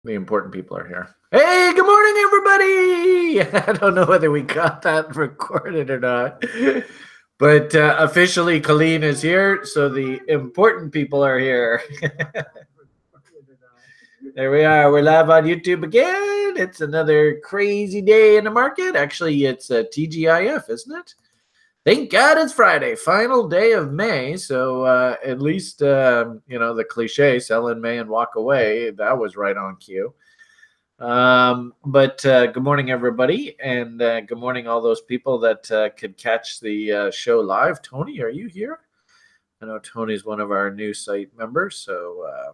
The important people are here. Hey, good morning, everybody. I don't know whether we got that recorded or not, but officially Colleen is here, so the important people are here. There we are. We're live on YouTube again. It's another crazy day in the market. Actually, it's TGIF, isn't it? Thank God it's Friday, final day of May. So at least, the cliche, sell in May and walk away, that was right on cue. But good morning, everybody. And good morning, all those people that could catch the show live. Tony, are you here? I know Tony's one of our new site members. So,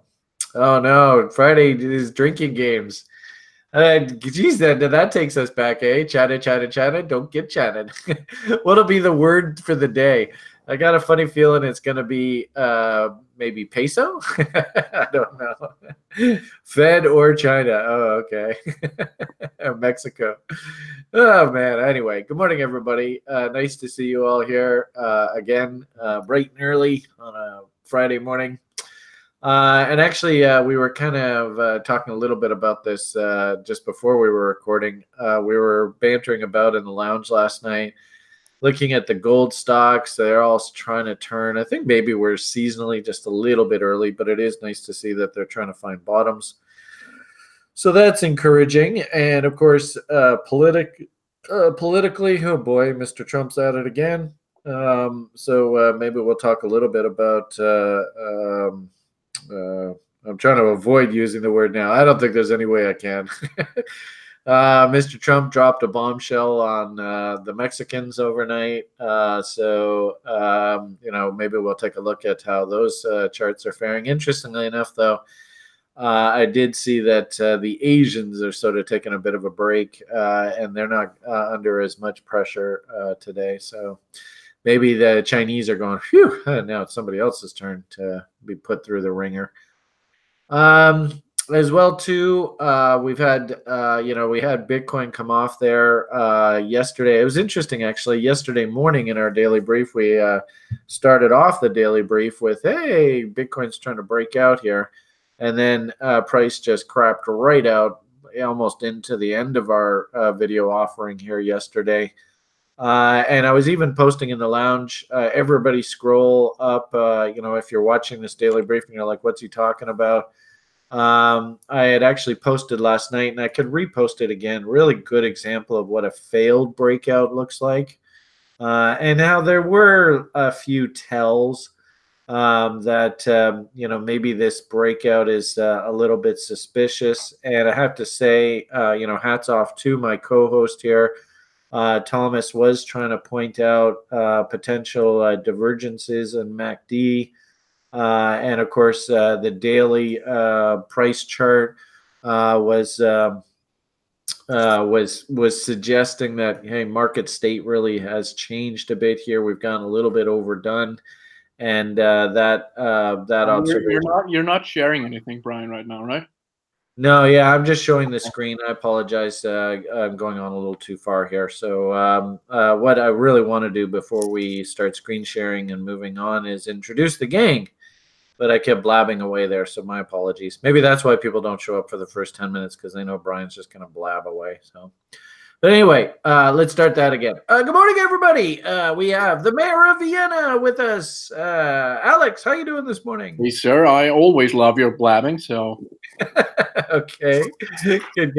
oh no, Friday is drinking games. Geez, that takes us back, eh? Chatta, don't get chatted. What'll be the word for the day? I got a funny feeling it's going to be maybe peso? I don't know. Fed or China. Oh, okay. Or Mexico. Oh, man. Anyway, good morning, everybody. Nice to see you all here again, bright and early on a Friday morning. And actually, we were kind of talking a little bit about this just before we were recording. We were bantering about in the lounge last night, looking at the gold stocks. They're all trying to turn. I think maybe we're seasonally just a little bit early, but it is nice to see that they're trying to find bottoms. So that's encouraging. And of course, politically, oh boy, Mr. Trump's at it again. So maybe we'll talk a little bit about I'm trying to avoid using the word now. I don't think there's any way I can. Mr. Trump dropped a bombshell on the Mexicans overnight. So maybe we'll take a look at how those charts are faring. Interestingly enough, though, I did see that the Asians are sort of taking a bit of a break, and they're not under as much pressure today. So maybe the Chinese are going, phew, now it's somebody else's turn to be put through the ringer. As well, too, we've had, we had Bitcoin come off there yesterday. It was interesting, actually. Yesterday morning in our daily brief, we started off the daily brief with, hey, Bitcoin's trying to break out here. And then price just crapped right out almost into the end of our video offering here yesterday. And I was even posting in the lounge, everybody scroll up, if you're watching this daily briefing, you're like, what's he talking about? I had actually posted last night, and I could repost it again. Really good example of what a failed breakout looks like. And how there were a few tells that, maybe this breakout is a little bit suspicious. And I have to say, hats off to my co-host here. Thomas was trying to point out potential divergences in MACD, and of course the daily price chart was suggesting that, hey, market state really has changed a bit here. We've gone a little bit overdone, and that observation. You're not sharing anything, Brian, right now, right? No, yeah, I'm just showing the screen. I apologize. I'm going on a little too far here. So what I really want to do before we start screen sharing and moving on is introduce the gang. But I kept blabbing away there, so my apologies. Maybe that's why people don't show up for the first 10 minutes, because they know Brian's just going to blab away. So, but anyway, let's start that again. Good morning, everybody. We have the mayor of Vienna with us. Alex, how you doing this morning? Hey, sir. I always love your blabbing, so. Okay, good.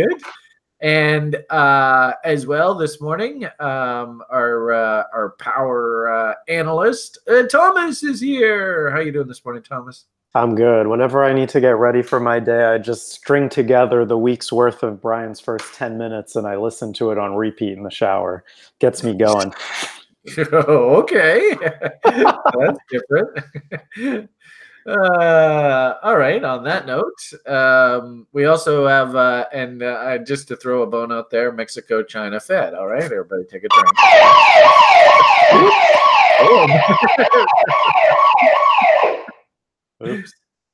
And as well this morning, our power analyst, Thomas, is here. How you doing this morning, Thomas? I'm good. Whenever I need to get ready for my day, I just string together the week's worth of Brian's first 10 minutes and I listen to it on repeat in the shower. Gets me going. Okay. That's different. All right. On that note, we also have, just to throw a bone out there, Mexico, China, Fed. All right, everybody, take a turn. Oops.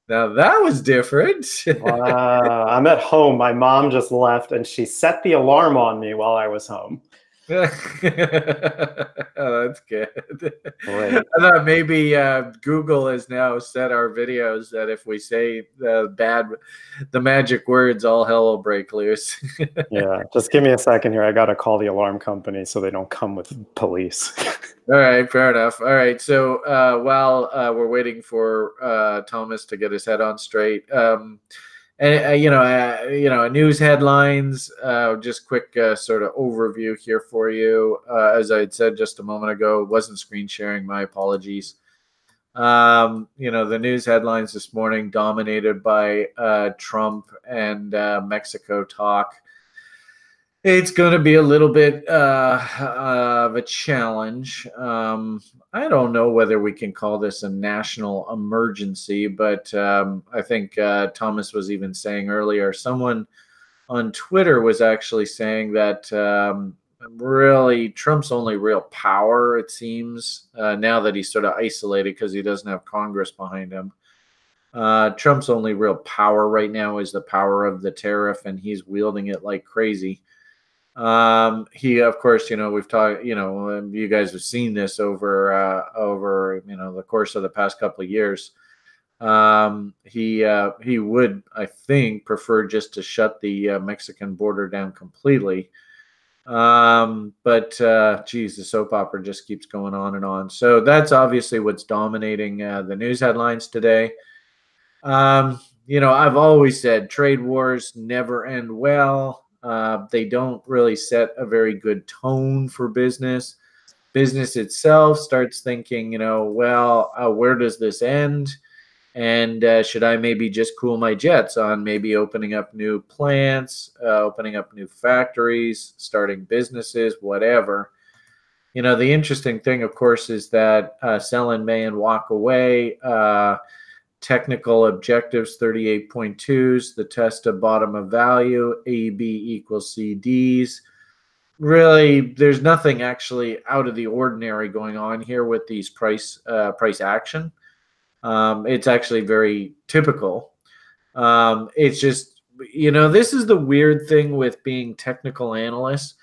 Now that was different. I'm at home. My mom just left, and she set the alarm on me while I was home. Oh, that's good. Right. I thought maybe Google has now set our videos that if we say the magic words, all hell will break loose. Yeah, just give me a second here. I got to call the alarm company so they don't come with police. All right, fair enough. All right, so while we're waiting for Thomas to get his head on straight, news headlines. Just quick sort of overview here for you. As I had said just a moment ago, wasn't screen sharing. My apologies. The news headlines this morning dominated by Trump and Mexico talk. It's going to be a little bit of a challenge. I don't know whether we can call this a national emergency, but I think Thomas was even saying earlier, someone on Twitter was actually saying that really Trump's only real power, it seems, now that he's sort of isolated because he doesn't have Congress behind him. Trump's only real power right now is the power of the tariff, and he's wielding it like crazy. He, of course, we've talked, you guys have seen this over the course of the past couple of years. He would, I think, prefer just to shut the Mexican border down completely. Geez, the soap opera just keeps going on and on. So that's obviously what's dominating the news headlines today. I've always said trade wars never end well. They don't really set a very good tone for business. Business itself starts thinking, where does this end? And should I maybe just cool my jets on maybe opening up new plants, opening up new factories, starting businesses, whatever. The interesting thing, of course, is that sell in May and walk away. Technical objectives 38.2s, the test of bottom of value, AB equals CDs. Really, there's nothing actually out of the ordinary going on here with these price action. It's actually very typical. It's just, this is the weird thing with being technical analysts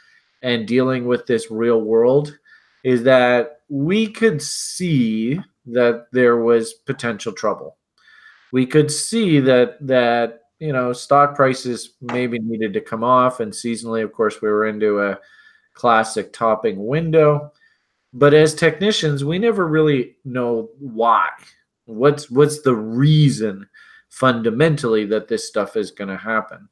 and dealing with this real world, is that we could see that there was potential trouble. We could see that stock prices maybe needed to come off, and seasonally, of course, we were into a classic topping window. But as technicians, we never really know why. What's the reason fundamentally that this stuff is going to happen?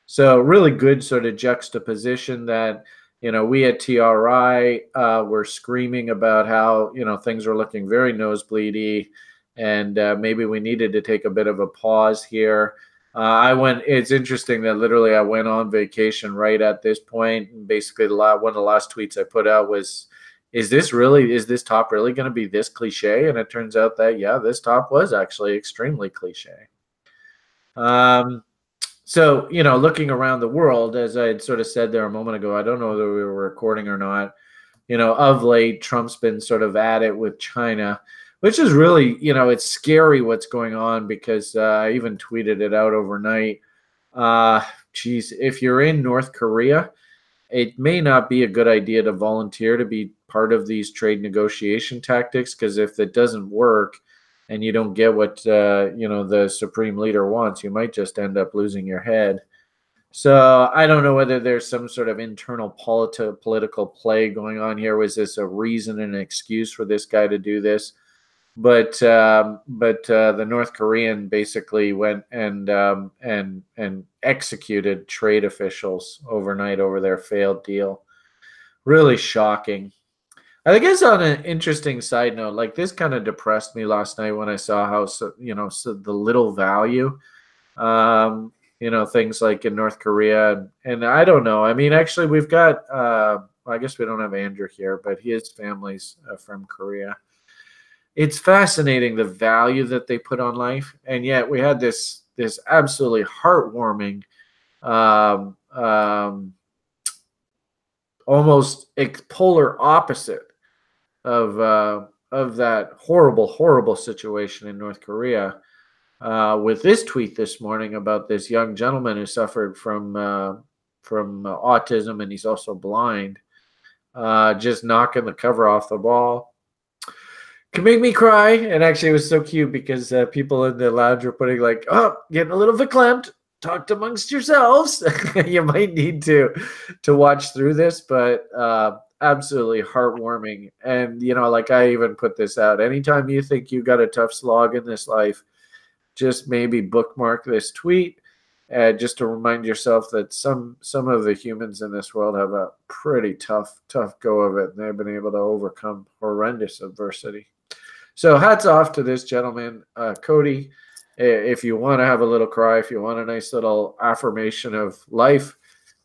So really good sort of juxtaposition that, we at TRI were screaming about how, things are looking very nosebleedy, and maybe we needed to take a bit of a pause here. It's interesting that literally I went on vacation right at this point. And basically, one of the last tweets I put out was, is this top really going to be this cliche? And it turns out that, yeah, this top was actually extremely cliche. So, looking around the world, as I had sort of said there a moment ago, I don't know whether we were recording or not, of late, Trump's been sort of at it with China, which is really, it's scary what's going on, because I even tweeted it out overnight. If you're in North Korea, it may not be a good idea to volunteer to be part of these trade negotiation tactics, because if it doesn't work and you don't get what the supreme leader wants, you might just end up losing your head. So I don't know whether there's some sort of internal political play going on here. Was this a reason and an excuse for this guy to do this? But the North Korean basically went and executed trade officials overnight over their failed deal. Really shocking. I guess on an interesting side note, like, this kind of depressed me last night when I saw how the little value, things like in North Korea, and I don't know. I mean, actually, we've got I guess we don't have Andrew here, but his family's from Korea. It's fascinating the value that they put on life, and yet we had this absolutely heartwarming, almost polar opposite of that horrible situation in North Korea, with this tweet this morning about this young gentleman who suffered from autism, and he's also blind. just knocking the cover off the ball. Can make me cry. And actually, it was so cute because people in the lounge were putting like, oh, getting a little verklempt. Talked amongst yourselves. You might need to watch through this, but absolutely heartwarming. And, you know, like I even put this out. Anytime you think you got a tough slog in this life, just maybe bookmark this tweet. Just to remind yourself that some of the humans in this world have a pretty tough go of it, and they've been able to overcome horrendous adversity. So hats off to this gentleman, Cody. If you want to have a little cry, if you want a nice little affirmation of life,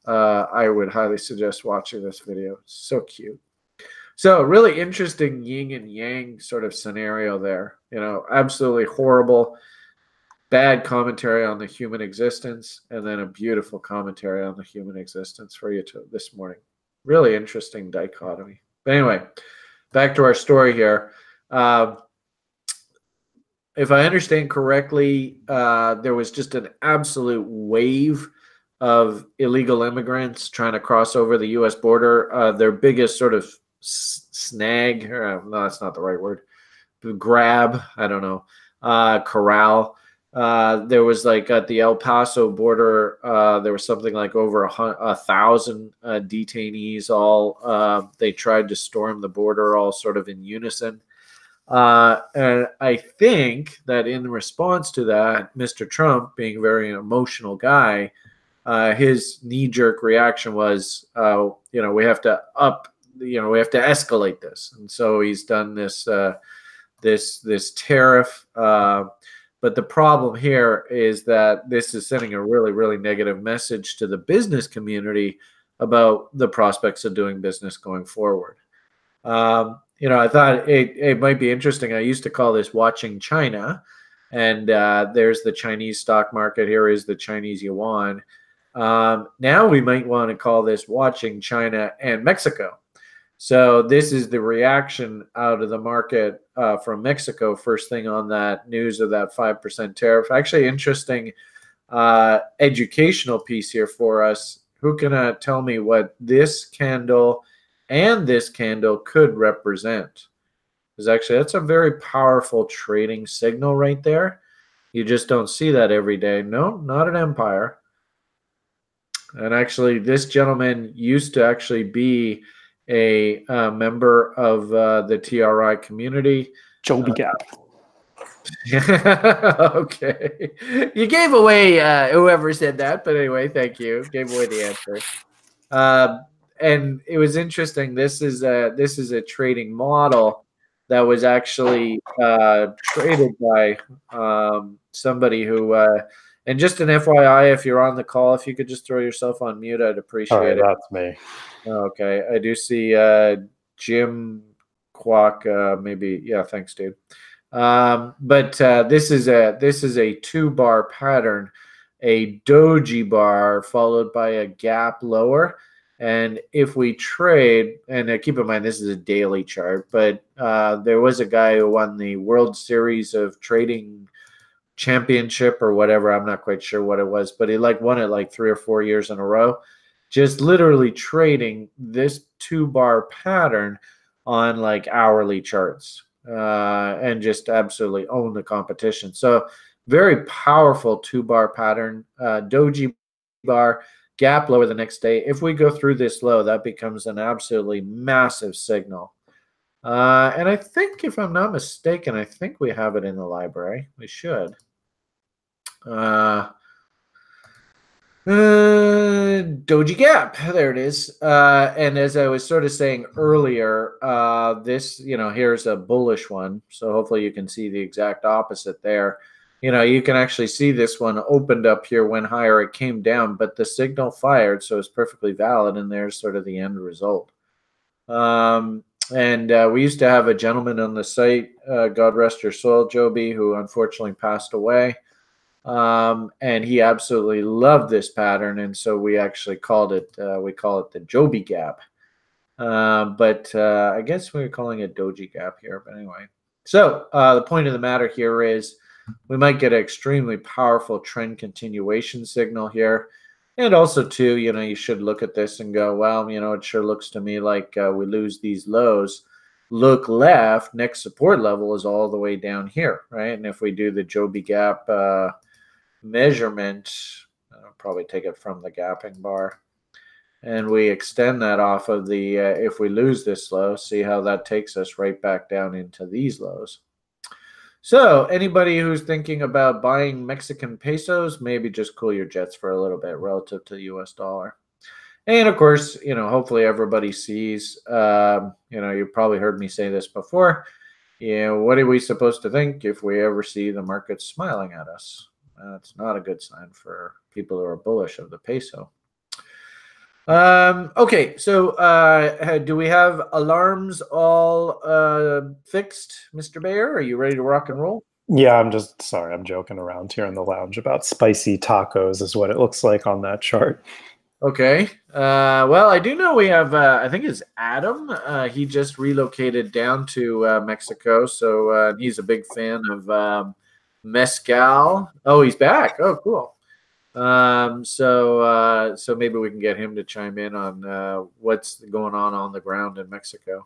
I would highly suggest watching this video. So cute. So really interesting yin and yang sort of scenario there. You know, absolutely horrible, bad commentary on the human existence, and then a beautiful commentary on the human existence for you this morning. Really interesting dichotomy. But anyway, back to our story here. If I understand correctly, there was just an absolute wave of illegal immigrants trying to cross over the U.S. border. Their biggest sort of snag, or, no, that's not the right word, grab, I don't know, corral. There was like at the El Paso border, there was something like over 1,000 detainees. All they tried to storm the border, all sort of in unison. And I think that in response to that, Mr. Trump, being a very emotional guy, his knee-jerk reaction was, you know, we have to we have to escalate this, and so he's done this this tariff. But the problem here is that this is sending a really, really negative message to the business community about the prospects of doing business going forward. You know, I thought it might be interesting. I used to call this watching China, and there's the Chinese stock market. Here is the Chinese yuan. Now we might want to call this watching China and Mexico. So this is the reaction out of the market from Mexico, first thing on that news of that 5% tariff. Actually, interesting educational piece here for us. Who can tell me what this candle and this candle could represent? Because actually, that's a very powerful trading signal right there. You just don't see that every day. No, not an empire. And actually, this gentleman used to actually be a member of the TRI community. Joby Gap. Okay. You gave away whoever said that, but anyway, thank you. Gave away the answer. And it was interesting. This is a trading model that was actually traded by somebody who and just an FYI, if you're on the call, if you could just throw yourself on mute, I'd appreciate it. That's me. Okay, I do see Jim Kwok. Maybe, yeah. Thanks, dude. But this is a 2-bar pattern, a doji bar followed by a gap lower. And if we trade, and keep in mind this is a daily chart, but there was a guy who won the World Series of Trading Championship or whatever. I'm not quite sure what it was, but he won it like 3 or 4 years in a row. Just literally trading this 2-bar pattern on like hourly charts and just absolutely own the competition. So very powerful 2-bar pattern, doji bar, gap lower the next day. If we go through this low, that becomes an absolutely massive signal. And I think, if I'm not mistaken, I think we have it in the library. We should. Doji gap, there it is. And as I was sort of saying earlier, this, here's a bullish one. So hopefully you can see the exact opposite there. You can actually see this one opened up here, went higher, it came down, but the signal fired, so it's perfectly valid, and there's sort of the end result. And we used to have a gentleman on the site, God rest your soul, Joby, who unfortunately passed away. And he absolutely loved this pattern, and so we actually called it, we call it the Joby gap. But I guess we're calling it doji gap here, but anyway. So the point of the matter here is we might get an extremely powerful trend continuation signal here. And also, too, you should look at this and go, well, it sure looks to me like we lose these lows. Look left, next support level is all the way down here, right? And if we do the Joby Gap measurement, I'll probably take it from the gapping bar, and we extend that off of the, if we lose this low, see how that takes us right back down into these lows. So anybody who's thinking about buying Mexican pesos, maybe just cool your jets for a little bit relative to the US dollar. And of course, hopefully everybody sees, you've probably heard me say this before. What are we supposed to think if we ever see the market smiling at us? That's not a good sign for people who are bullish of the peso. Okay, so do we have alarms all fixed, Mr. Bayer? Are you ready to rock and roll? Yeah, I'm joking around here in the lounge about spicy tacos is what it looks like on that chart. Okay. Well, I do know we have, I think it's Adam. He just relocated down to Mexico, so he's a big fan of mezcal. Oh, he's back. Oh, cool. So maybe we can get him to chime in on what's going on the ground in Mexico.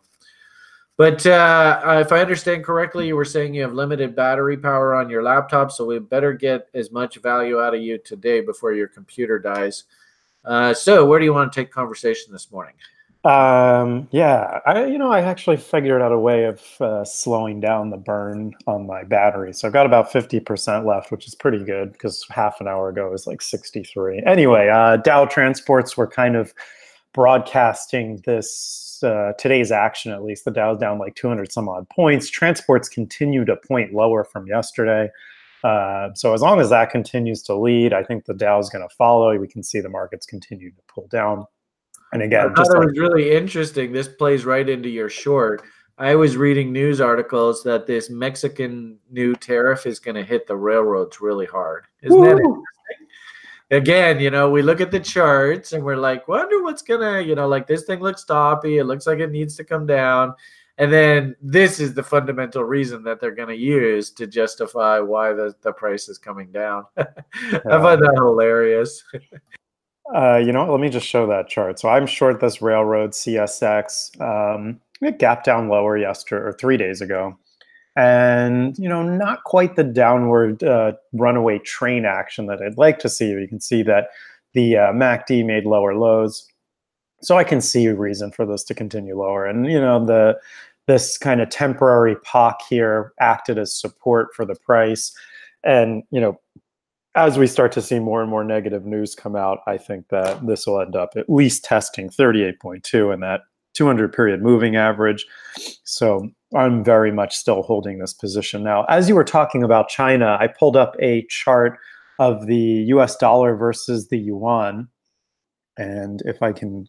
But if I understand correctly, you were saying you have limited battery power on your laptop, so we better get as much value out of you today before your computer dies. So where do you want to take conversation this morning? Yeah, I actually figured out a way of slowing down the burn on my battery. So I've got about 50% left, which is pretty good because half an hour ago it was like 63. Anyway, Dow Transports were kind of broadcasting this, today's action at least. The Dow's down like 200 some odd points. Transports continue to point lower from yesterday. So as long as that continues to lead, I think the Dow is going to follow. We can see the markets continue to pull down. And again, I thought it was really interesting. This plays right into your short. I was reading news articles that this Mexican new tariff is going to hit the railroads really hard. Isn't that interesting? Again, we look at the charts and we're like, wonder what's going to, like this thing looks toppy. It looks like it needs to come down. And then this is the fundamental reason that they're going to use to justify why the price is coming down. I find that hilarious. Let me just show that chart. So I'm short this railroad CSX. It gapped down lower yesterday or 3 days ago. And, not quite the downward runaway train action that I'd like to see. You can see that the MACD made lower lows. So I can see a reason for this to continue lower. And, this kind of temporary POC here acted as support for the price. And, as we start to see more and more negative news come out, I think that this will end up at least testing 38.2 in that 200-period moving average. So I'm very much still holding this position. Now, as you were talking about China, I pulled up a chart of the US dollar versus the yuan. And if I can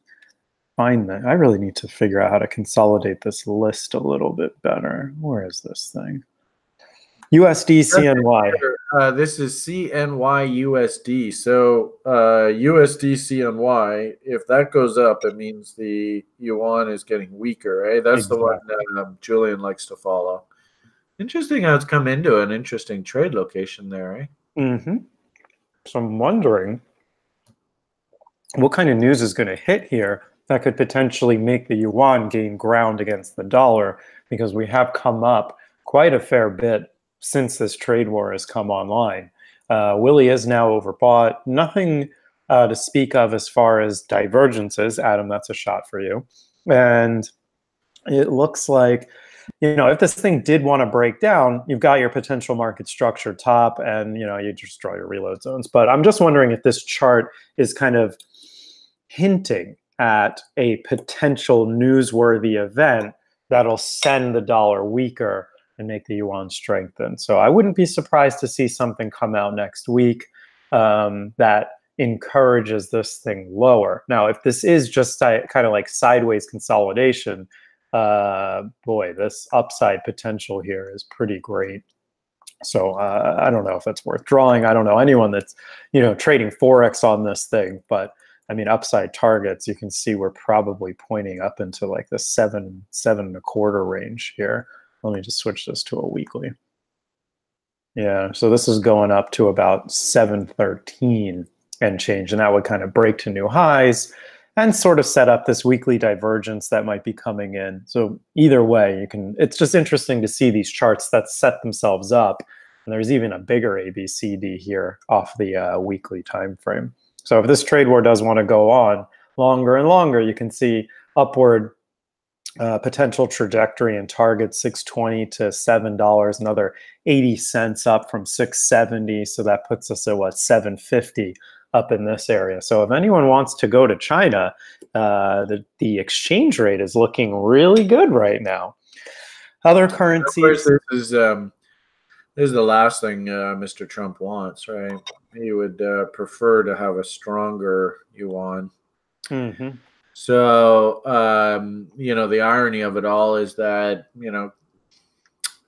find that, I really need to figure out how to consolidate this list a little bit better. Where is this thing? USD CNY. This is CNY USD. So USD CNY, if that goes up, it means the yuan is getting weaker, right? That's exactly the one that Julian likes to follow. Interesting how it's come into an interesting trade location there, right? Mm-hmm. So I'm wondering what kind of news is going to hit here that could potentially make the yuan gain ground against the dollar, because we have come up quite a fair bit since this trade war has come online. Willie is now overbought. Nothing to speak of as far as divergences. Adam, that's a shot for you. And it looks like, if this thing did want to break down, you've got your potential market structure top and, you just draw your reload zones. But I'm just wondering if this chart is kind of hinting at a potential newsworthy event that'll send the dollar weaker and make the yuan strengthen. So I wouldn't be surprised to see something come out next week that encourages this thing lower. Now, if this is just kind of like sideways consolidation, boy, this upside potential here is pretty great. So I don't know if that's worth drawing. I don't know anyone that's, trading Forex on this thing, but I mean, upside targets, you can see we're probably pointing up into like the 7.25 range here. Let me just switch this to a weekly. Yeah, so this is going up to about 713. and change, and that would kind of break to new highs and sort of set up this weekly divergence that might be coming in. So either way, it's just interesting to see these charts that set themselves up. And there's even a bigger ABCD here off the weekly time frame. So if this trade war does want to go on longer and longer, you can see upward potential trajectory and target $6.20 to $7, another 80 cents up from 670. So that puts us at what, 750 up in this area. So if anyone wants to go to China, the exchange rate is looking really good right now. Other currencies. Of course, this is the last thing Mr. Trump wants, right? He would prefer to have a stronger yuan. Mm-hmm. So, the irony of it all is that,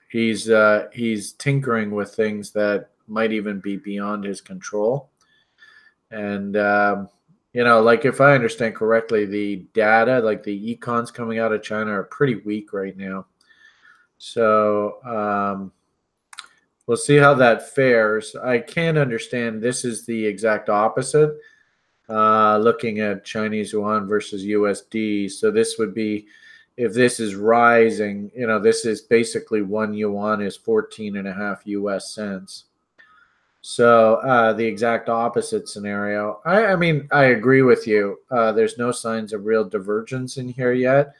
he's tinkering with things that might even be beyond his control. And, like if I understand correctly, the data, like the econs coming out of China are pretty weak right now. So, we'll see how that fares. I can't understand. This is the exact opposite. Looking at Chinese yuan versus USD. So this would be, if this is rising, this is basically 1 yuan is 14.5 US cents. So the exact opposite scenario. I mean, I agree with you. There's no signs of real divergence in here yet.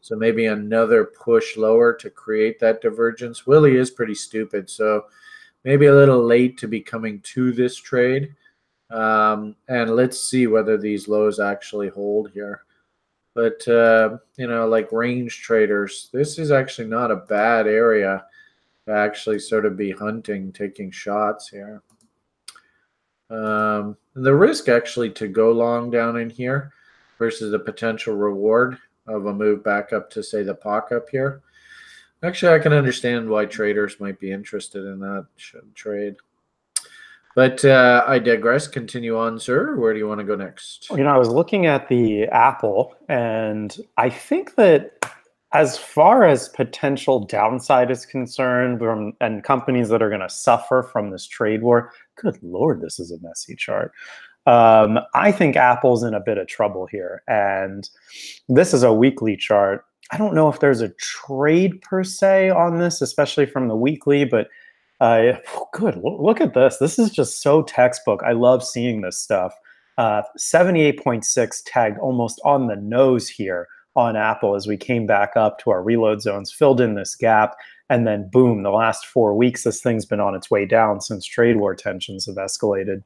So maybe another push lower to create that divergence. Willie is pretty stupid. So maybe a little late to be coming to this trade. And let's see whether these lows actually hold here. But, like range traders, this is actually not a bad area to actually sort of be hunting, taking shots here. The risk actually to go long down in here versus the potential reward of a move back up to, say, the POC up here. Actually, I can understand why traders might be interested in that trade. But I digress. Continue on, sir. Where do you want to go next? I was looking at the Apple, and I think that as far as potential downside is concerned, and companies that are going to suffer from this trade war, good Lord, this is a messy chart. I think Apple's in a bit of trouble here. And this is a weekly chart. I don't know if there's a trade per se on this, especially from the weekly, but good. Look at this. This is just so textbook. I love seeing this stuff. 78.6 tagged almost on the nose here on Apple as we came back up to our reload zones, filled in this gap, and then boom, the last 4 weeks, this thing's been on its way down since trade war tensions have escalated.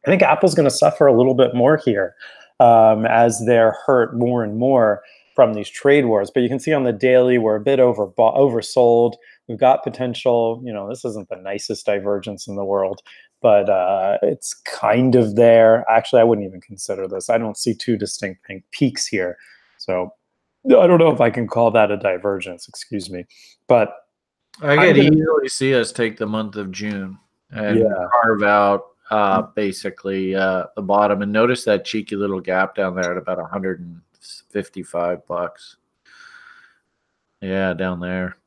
I think Apple's going to suffer a little bit more here as they're hurt more and more from these trade wars. But you can see on the daily, we're a bit oversold. We've got potential. This isn't the nicest divergence in the world, but it's kind of there. Actually, I wouldn't even consider this. I don't see two distinct peaks here. So I don't know if I can call that a divergence, excuse me. But I could easily see us take the month of June and carve out basically the bottom. And notice that cheeky little gap down there at about $155. Yeah, down there.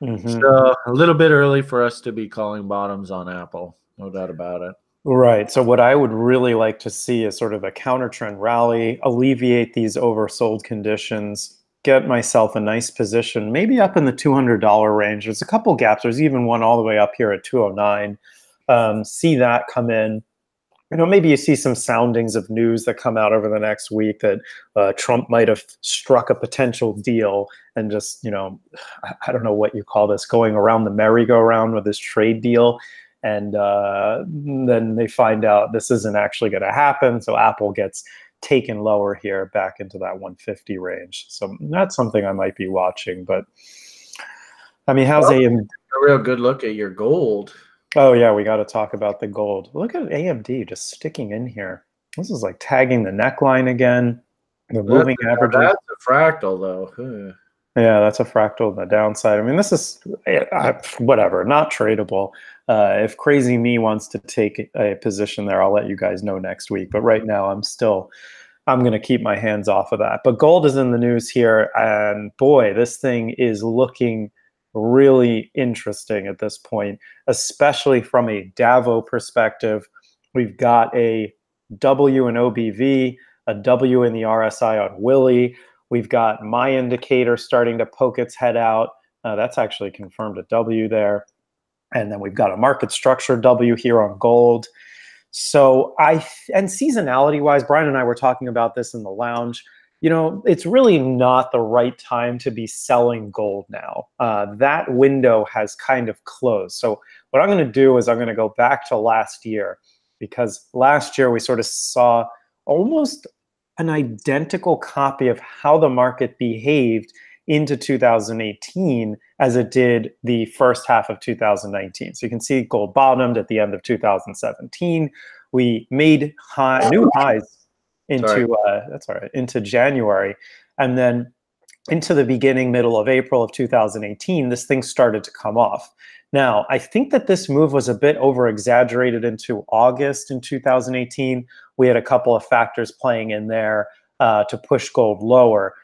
Mm-hmm. So a little bit early for us to be calling bottoms on Apple, no doubt about it. Right. So what I would really like to see is sort of a counter trend rally, alleviate these oversold conditions, get myself a nice position, maybe up in the $200 range. There's a couple gaps. There's even one all the way up here at 209. See that come in. Maybe you see some soundings of news that come out over the next week that Trump might have struck a potential deal and just, I don't know what you call this, going around the merry-go-round with this trade deal. And then they find out this isn't actually going to happen. So Apple gets taken lower here back into that 150 range. So that's something I might be watching. But, I mean, how's AMD? A real good look at your gold. Oh, yeah, we got to talk about the gold. Look at AMD just sticking in here. This is like tagging the neckline again. The moving averages. That's a fractal, though. Yeah, that's a fractal on the downside. I mean, this is whatever, not tradable. If Crazy Me wants to take a position there, I'll let you guys know next week. But right now, I'm going to keep my hands off of that. But gold is in the news here. And boy, this thing is looking really interesting at this point, especially from a Davo perspective. We've got a W in OBV, a W in the RSI on Willie. We've got my indicator starting to poke its head out. That's actually confirmed a W there. And then we've got a market structure W here on gold. So and seasonality wise, Brian and I were talking about this in the lounge. You know, it's really not the right time to be selling gold now. That window has kind of closed. So what I'm going to do is I'm going to go back to last year, because last year we sort of saw almost an identical copy of how the market behaved into 2018 as it did the first half of 2019. So you can see gold bottomed at the end of 2017. We made new highs into that's all right, into January, and then into the middle of April of 2018, this thing started to come off. Now, I think that this move was a bit over exaggerated into August in 2018. We had a couple of factors playing in there to push gold lower.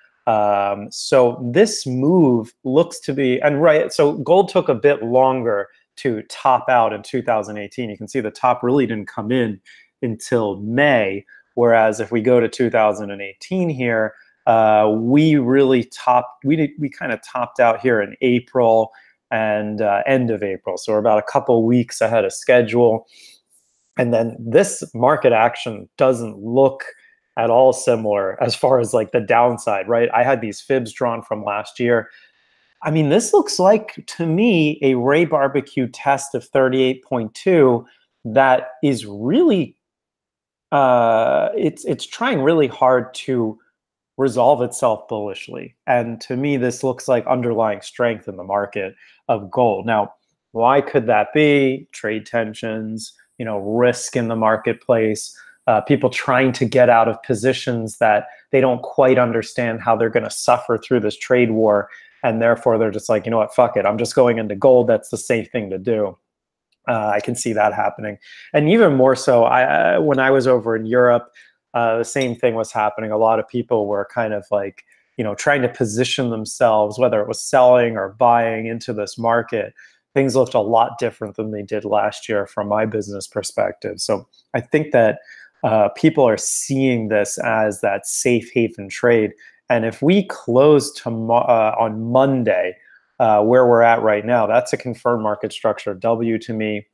So this move looks to be, and right, so gold took a bit longer to top out in 2018. You can see the top really didn't come in until May. Whereas if we go to 2018 here, we really we kind of topped out here in April and end of April. So we're about a couple weeks ahead of schedule. And then this market action doesn't look at all similar as far as like the downside, right? I had these fibs drawn from last year. I mean, this looks like, to me, a Ray Barbecue test of 38.2 that is really, it's trying really hard to resolve itself bullishly. And to me, this looks like underlying strength in the market of gold. Now, why could that be? Trade tensions, you know, risk in the marketplace, people trying to get out of positions that they don't quite understand how they're going to suffer through this trade war. And therefore, they're just like, you know what, fuck it. I'm just going into gold. That's the safe thing to do. I can see that happening. And even more so, when I was over in Europe, the same thing was happening. A lot of people were kind of like, you know, trying to position themselves, whether it was selling or buying into this market. Things looked a lot different than they did last year from my business perspective. So I think that people are seeing this as that safe haven trade. And if we close on Monday, where we're at right now, that's a confirmed market structure W to me,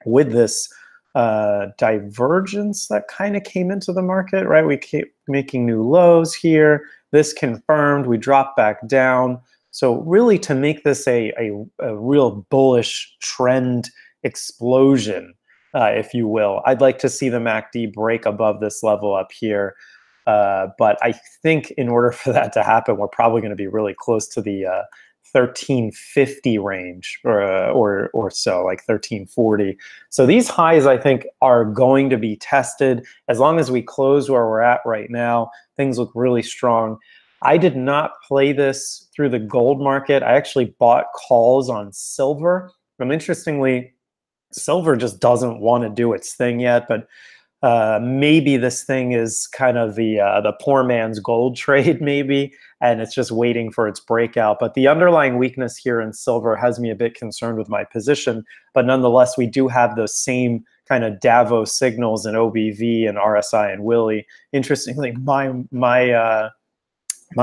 with this divergence that kind of came into the market, right? We keep making new lows here. This confirmed, we dropped back down. So really, to make this a real bullish trend explosion, if you will, I'd like to see the MACD break above this level up here. But I think in order for that to happen, we're probably going to be really close to the 1350 range or so, like 1340. So these highs, I think, are going to be tested. As long as we close where we're at right now, things look really strong. I did not play this through the gold market. I actually bought calls on silver. And interestingly, silver just doesn't want to do its thing yet, but maybe this thing is kind of the poor man's gold trade, maybe, and it's just waiting for its breakout. But the underlying weakness here in silver has me a bit concerned with my position. But nonetheless, we do have those same kind of Davos signals in OBV and RSI and Willie. Interestingly, my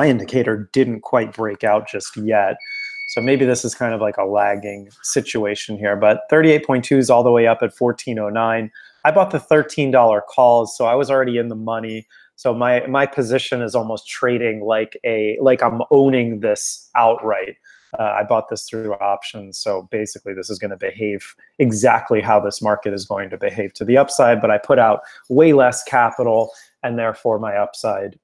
indicator didn't quite break out just yet. So maybe this is kind of like a lagging situation here. But 38.2 is all the way up at 1409. I bought the $13 calls, so I was already in the money. So my position is almost trading like I'm owning this outright. I bought this through options, so basically this is going to behave exactly how this market is going to behave to the upside. But I put out way less capital, and therefore my upside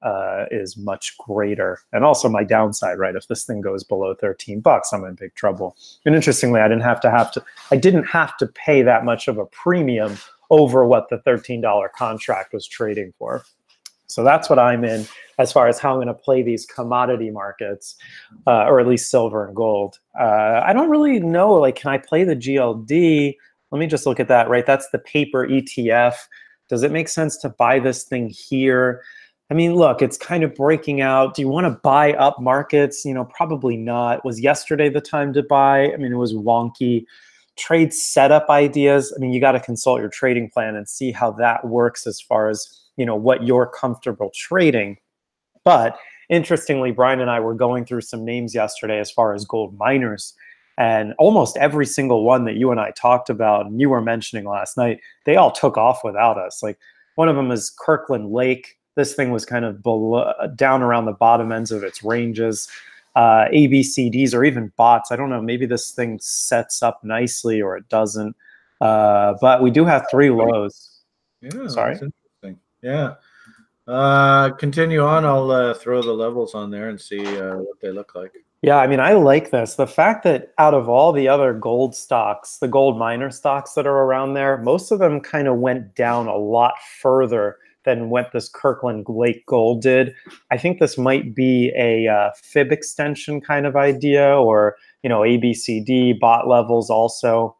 is much greater, and also my downside. Right, if this thing goes below $13, I'm in big trouble. And interestingly, I didn't have to pay that much of a premium over what the $13 contract was trading for. So that's what I'm in as far as how I'm going to play these commodity markets, or at least silver and gold. I don't really know, like, can I play the GLD? Let me just look at that, right? That's the paper ETF. Does it make sense to buy this thing here? I mean, look, it's kind of breaking out. Do you want to buy up markets? You know, probably not. Was yesterday the time to buy? I mean, it was wonky. trade setup ideas, I mean, you got to consult your trading plan and see how that works as far as, what you're comfortable trading. But interestingly, Brian and I were going through some names yesterday as far as gold miners, and almost every single one that you and I talked about and you were mentioning last night, they all took off without us. Like one of them is Kirkland Lake. This thing was kind of down around the bottom ends of its ranges. ABCDs or even bots. I don't know. Maybe this thing sets up nicely or it doesn't. But we do have 3 lows. Yeah, sorry. That's interesting. Yeah. Continue on. I'll throw the levels on there and see what they look like. Yeah, I mean, I like this. The fact that out of all the other gold stocks, the gold miner stocks that are around there, most of them kind of went down a lot further than what this Kirkland Lake Gold did. I think this might be a fib extension kind of idea, or, ABCD, bot levels also.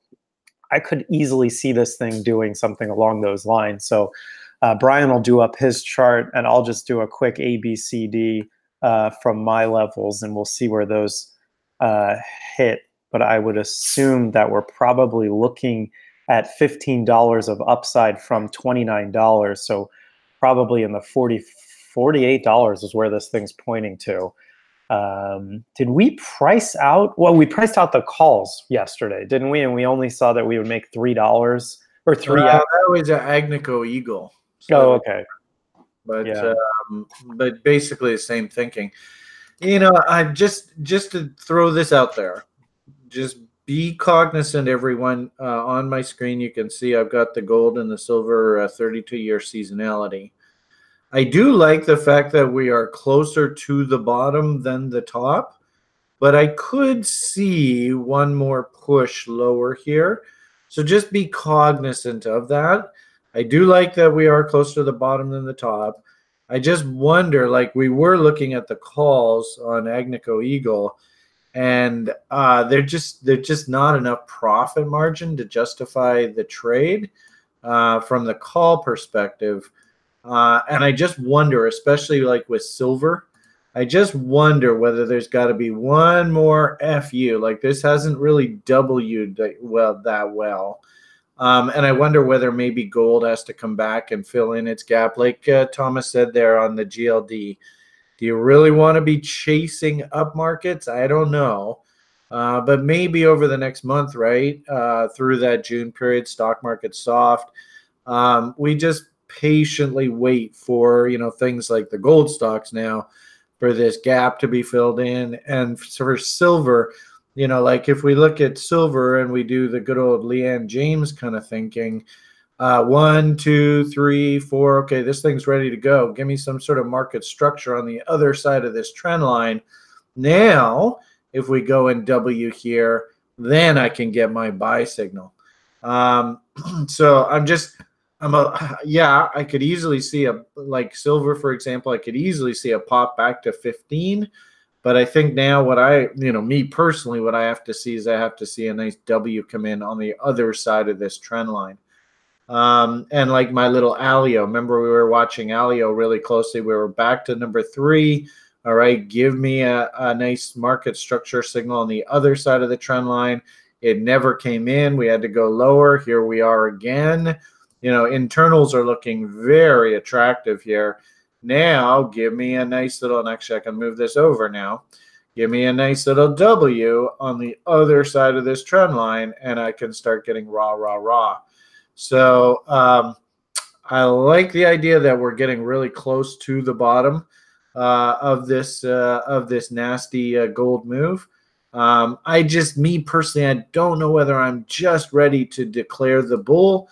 I could easily see this thing doing something along those lines. So Brian will do up his chart, and I'll just do a quick ABCD from my levels, and we'll see where those hit. But I would assume that we're probably looking at $15 of upside from $29. So probably in the $48 is where this thing's pointing to. Did we price out? Well, we priced out the calls yesterday, didn't we? And we only saw that we would make $3 or 3. That was an Agnico Eagle. So, okay. But yeah. But basically the same thinking. I just to throw this out there, just be cognizant, everyone. On my screen, you can see I've got the gold and the silver 32-year seasonality. I do like the fact that we are closer to the bottom than the top, but I could see one more push lower here. So just be cognizant of that. I do like that we are closer to the bottom than the top. I just wonder, like we were looking at the calls on Agnico Eagle, and they're just not enough profit margin to justify the trade from the call perspective. And I just wonder, especially like with silver, I just wonder whether there's got to be one more FU. Like this hasn't really W'd that well. And I wonder whether maybe gold has to come back and fill in its gap. Like Thomas said there on the GLD, do you really want to be chasing up markets? I don't know. But maybe over the next month, right, through that June period, stock market soft, we just patiently wait for, things like the gold stocks now for this gap to be filled in. And for silver, like if we look at silver and we do the good old Leanne James kind of thinking, 1, 2, 3, 4, okay, this thing's ready to go. Give me some sort of market structure on the other side of this trend line. Now, if we go in W here, then I can get my buy signal. So I could easily see like silver, for example, I could easily see a pop back to 15. But I think now me personally, what I have to see is I have to see a nice W come in on the other side of this trend line. And like my little Alio, remember we were watching Alio really closely. We were back to number 3. All right, give me a nice market structure signal on the other side of the trend line. It never came in. We had to go lower. Here we are again. Internals are looking very attractive here. Now, give me a nice little, and actually I can move this over now. Give me a nice little W on the other side of this trend line, and I can start getting rah. So I like the idea that we're getting really close to the bottom of this nasty gold move. Me personally, I don't know whether I'm just ready to declare the bull.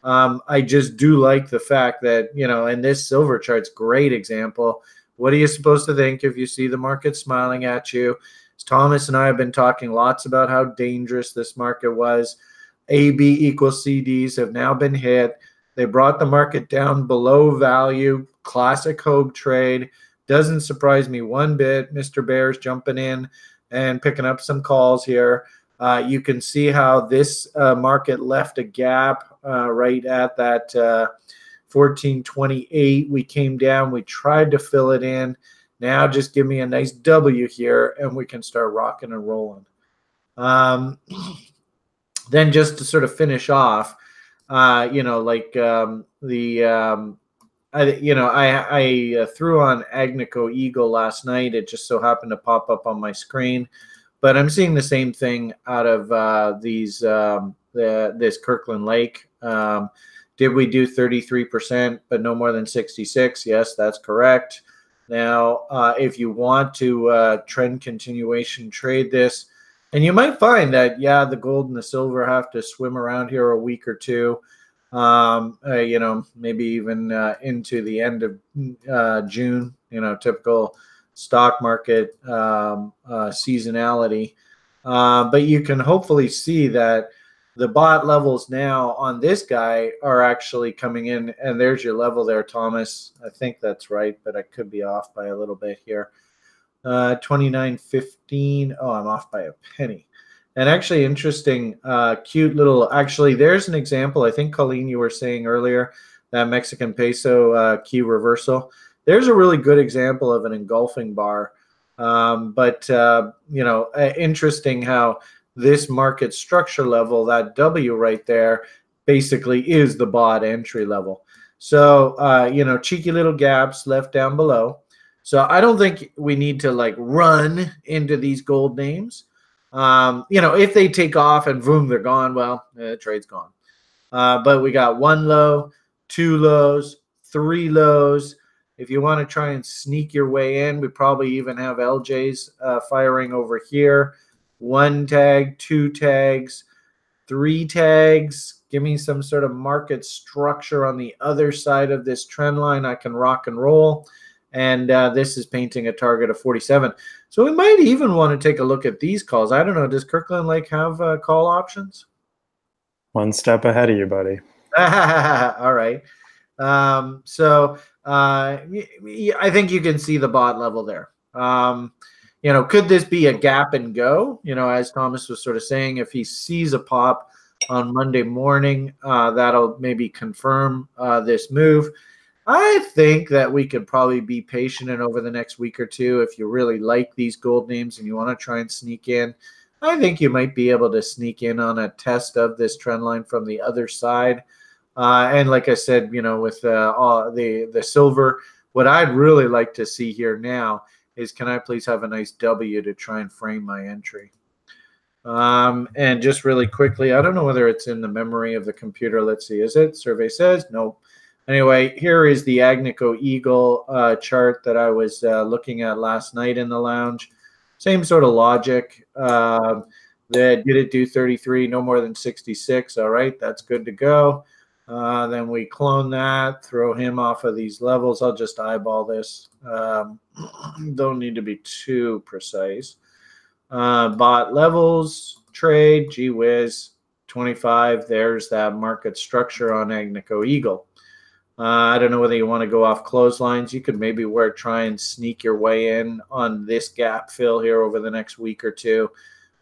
I just do like the fact that, and this silver chart's great example. What are you supposed to think if you see the market smiling at you? Thomas and I have been talking lots about how dangerous this market was. AB equals CDs have now been hit. They brought the market down below value. Classic Hogue trade. Doesn't surprise me one bit. Mr. Bear's jumping in and picking up some calls here. You can see how this market left a gap right at that 1428. We came down. We tried to fill it in. Now just give me a nice W here, and we can start rocking and rolling. then just to sort of finish off, like I threw on Agnico Eagle last night. It just so happened to pop up on my screen, but I'm seeing the same thing out of this Kirkland Lake. Did we do 33%, but no more than 66? Yes, that's correct. Now, if you want to trend continuation trade this, and you might find that, yeah, the gold and the silver have to swim around here a week or two, maybe even into the end of June, typical stock market seasonality. But you can hopefully see that the bot levels now on this guy are actually coming in, and there's your level there, Thomas. I think that's right, but I could be off by a little bit here. 29.15. Oh, I'm off by a penny. And actually interesting, cute little, actually, there's an example. I think, Colleen, you were saying earlier that Mexican peso key reversal. There's a really good example of an engulfing bar. Interesting how this market structure level, that W right there, basically is the bot entry level. So, cheeky little gaps left down below. So I don't think we need to like run into these gold names. If they take off and boom, they're gone, well, the trade's gone. But we got 1 low, 2 lows, 3 lows. If you want to try and sneak your way in, we probably even have LJs firing over here. 1 tag, 2 tags, 3 tags. Give me some sort of market structure on the other side of this trend line. I can rock and roll. And this is painting a target of 47. So we might even want to take a look at these calls. I don't know. Does Kirkland Lake have call options? One step ahead of you, buddy. All right. I think you can see the bot level there. Could this be a gap and go? As Thomas was sort of saying, if he sees a pop on Monday morning, that'll maybe confirm this move. I think that we could probably be patient and over the next week or two, if you really like these gold names and you want to try and sneak in, I think you might be able to sneak in on a test of this trend line from the other side. And like I said, with the silver, what I'd really like to see here now is, can I please have a nice W to try and frame my entry? And just really quickly, I don't know whether it's in the memory of the computer. Let's see. Is it? Survey says no. Anyway, here is the Agnico Eagle chart that I was looking at last night in the lounge. Same sort of logic. Did it do 33? No more than 66. All right, that's good to go. Then we clone that, throw him off of these levels. I'll just eyeball this. Don't need to be too precise. Bot levels, trade, gee whiz, 25. There's that market structure on Agnico Eagle. I don't know whether you want to go off clotheslines. You could maybe try and sneak your way in on this gap fill here over the next week or two.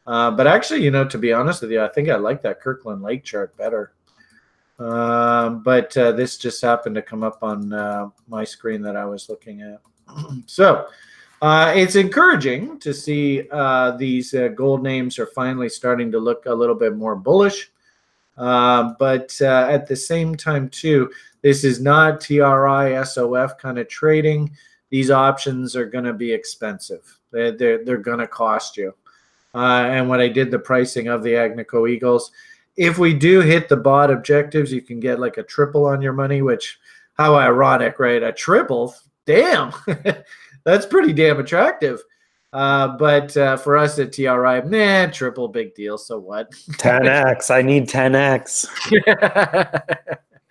But actually, to be honest with you, I think I like that Kirkland Lake chart better. But this just happened to come up on my screen that I was looking at. So it's encouraging to see these gold names are finally starting to look a little bit more bullish. But at the same time, too, this is not TRI, SOF kind of trading. These options are going to be expensive. They're going to cost you. And when I did the pricing of the Agnico Eagles, if we do hit the bot objectives, you can get like a triple on your money, which, how ironic, right? A triple? Damn. That's pretty damn attractive. But for us at TRI, man, triple, big deal. So what? 10x. I need 10x.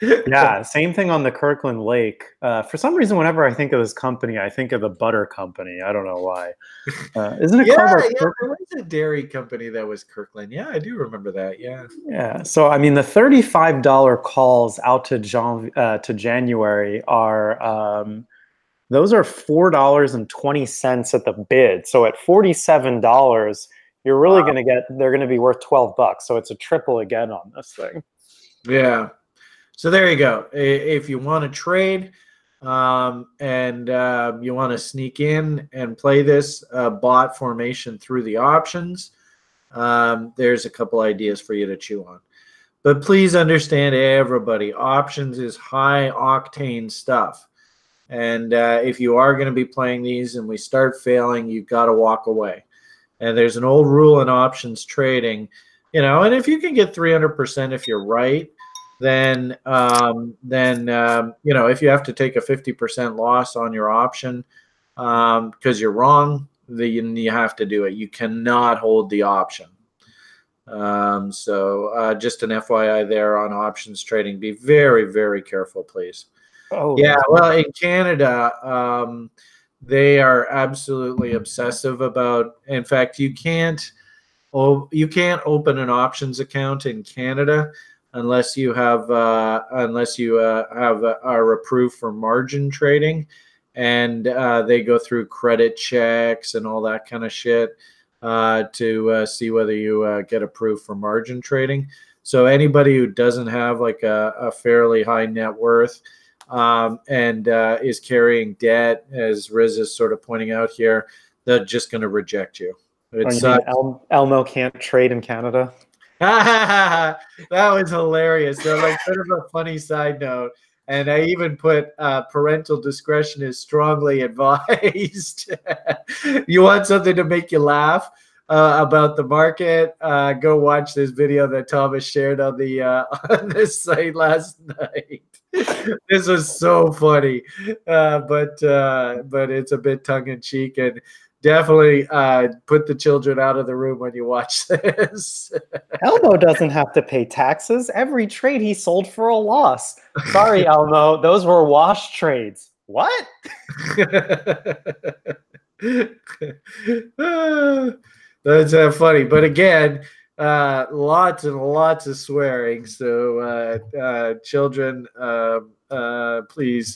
Yeah, same thing on the Kirkland Lake. For some reason, whenever I think of this company, I think of the butter company. I don't know why. Isn't it called? There was a dairy company that was Kirkland. Yeah, I do remember that. Yeah. Yeah. So I mean, the $35 calls out to January are those are $4.20 at the bid. So at $47, you're really going to get. They're going to be worth $12. So it's a triple again on this thing. Yeah. So there you go. If you want to trade and you want to sneak in and play this bot formation through the options, there's a couple ideas for you to chew on. But please understand, everybody, options is high octane stuff. And if you are going to be playing these and we start failing, you've got to walk away. And there's an old rule in options trading, and if you can get 300% if you're right, then if you have to take a 50% loss on your option because you're wrong, then you have to do it. You cannot hold the option. So just an FYI there on options trading. Be very, very careful, please. Oh, yeah. Well, in Canada, they are absolutely obsessive about. In fact, you can't open an options account in Canada unless you are approved for margin trading, and they go through credit checks and all that kind of shit to see whether you get approved for margin trading. So anybody who doesn't have like a fairly high net worth and is carrying debt, as Riz is sort of pointing out here, they're just going to reject you. Elmo can't trade in Canada? That was hilarious. So, like, sort of a funny side note. And I even put parental discretion is strongly advised. You want something to make you laugh about the market? Go watch this video that Thomas shared on this site last night. This was so funny, but it's a bit tongue in cheek, and definitely put the children out of the room when you watch this. Elmo doesn't have to pay taxes. Every trade he sold for a loss. Sorry, Elmo, those were wash trades. What? That's funny, but again, lots and lots of swearing. So children, please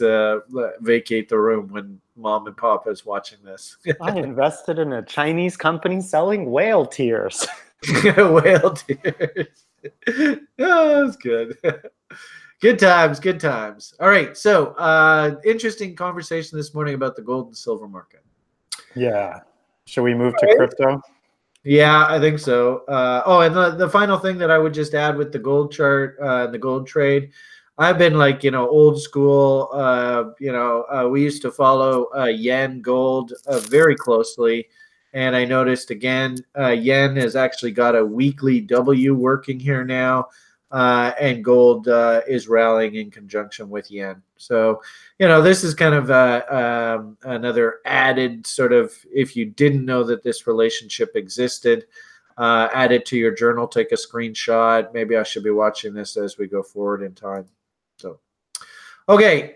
vacate the room when Mom and Papa is watching this. I invested in a Chinese company selling whale tears. Whale tears. Oh, that's good. Good times, good times. All right, so interesting conversation this morning about the gold and silver market. Yeah. Should we move to crypto? Yeah, I think so. And the final thing that I would just add with the gold chart and the gold trade, I've been like, old school. We used to follow yen gold very closely. And I noticed again, yen has actually got a weekly W working here now. And gold is rallying in conjunction with yen. So, this is kind of another added sort of, if you didn't know that this relationship existed, add it to your journal, take a screenshot. Maybe I should be watching this as we go forward in time. So, okay,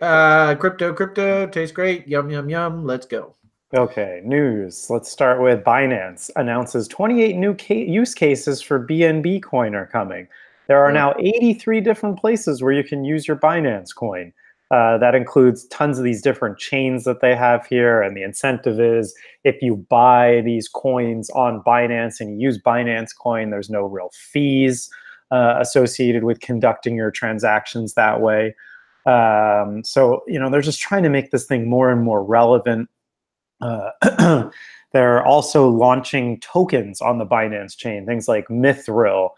crypto tastes great. Yum, yum, yum. Let's go. Okay, news. Let's start with Binance announces 28 new use cases for BNB coin are coming. There are now 83 different places where you can use your Binance coin. That includes tons of these different chains that they have here. And the incentive is if you buy these coins on Binance and you use Binance coin, there's no real fees associated with conducting your transactions that way. So, they're just trying to make this thing more and more relevant. They're also launching tokens on the Binance chain, things like Mithril,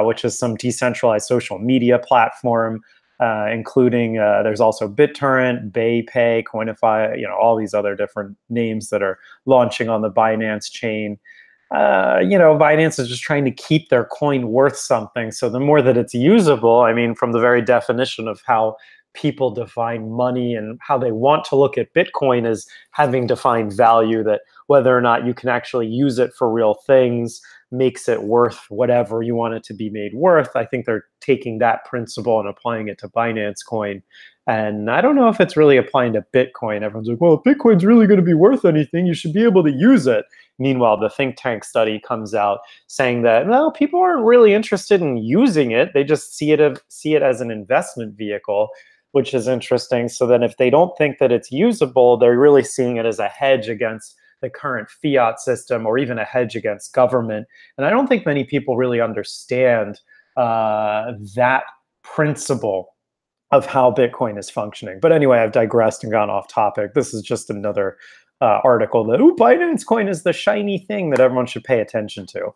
which is some decentralized social media platform, including there's also BitTorrent, BayPay, Coinify, all these other different names that are launching on the Binance chain. Binance is just trying to keep their coin worth something. So the more that it's usable, I mean, from the very definition of how people define money and how they want to look at Bitcoin as having defined value, that whether or not you can actually use it for real things makes it worth whatever you want it to be made worth. I think they're taking that principle and applying it to Binance coin. And I don't know if it's really applying to Bitcoin. Everyone's like, well, if Bitcoin's really going to be worth anything, you should be able to use it. Meanwhile, the think tank study comes out saying that, well, people aren't really interested in using it. They just see it as an investment vehicle, which is interesting. So then if they don't think that it's usable, they're really seeing it as a hedge against the current fiat system or even a hedge against government. And I don't think many people really understand that principle of how Bitcoin is functioning. But anyway, I've digressed and gone off topic. This is just another article that, oh, Binance Coin is the shiny thing that everyone should pay attention to.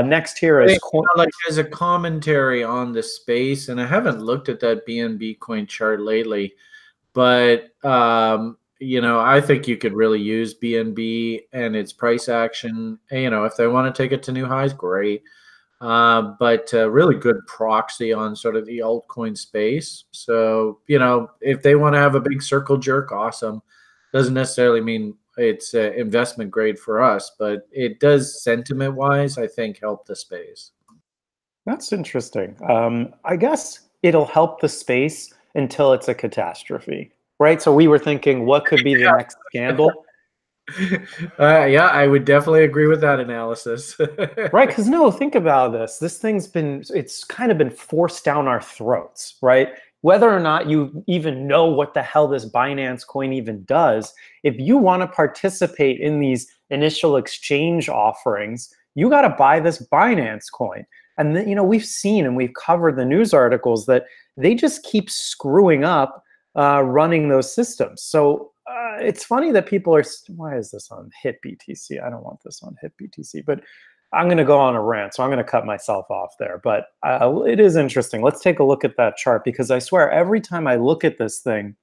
Next here is like as a commentary on the space, and I haven't looked at that BNB coin chart lately, but I think you could really use BNB and its price action. If they want to take it to new highs, great. But really good proxy on sort of the altcoin space. So, if they want to have a big circle jerk, awesome. Doesn't necessarily mean it's investment grade for us, but it does sentiment wise, I think, help the space. That's interesting. I guess it'll help the space until it's a catastrophe, right? So we were thinking, what could be the next scandal? Yeah, I would definitely agree with that analysis. Right, because no, think about this. This thing's it's kind of been forced down our throats, right? Whether or not you even know what the hell this Binance coin even does, if you want to participate in these initial exchange offerings, you got to buy this Binance coin. And then, we've seen and we've covered the news articles that they just keep screwing up running those systems. So it's funny that people are, why is this on HitBTC? I don't want this on HitBTC, but I'm going to go on a rant, so I'm going to cut myself off there. But it is interesting. Let's take a look at that chart, because I swear every time I look at this thing,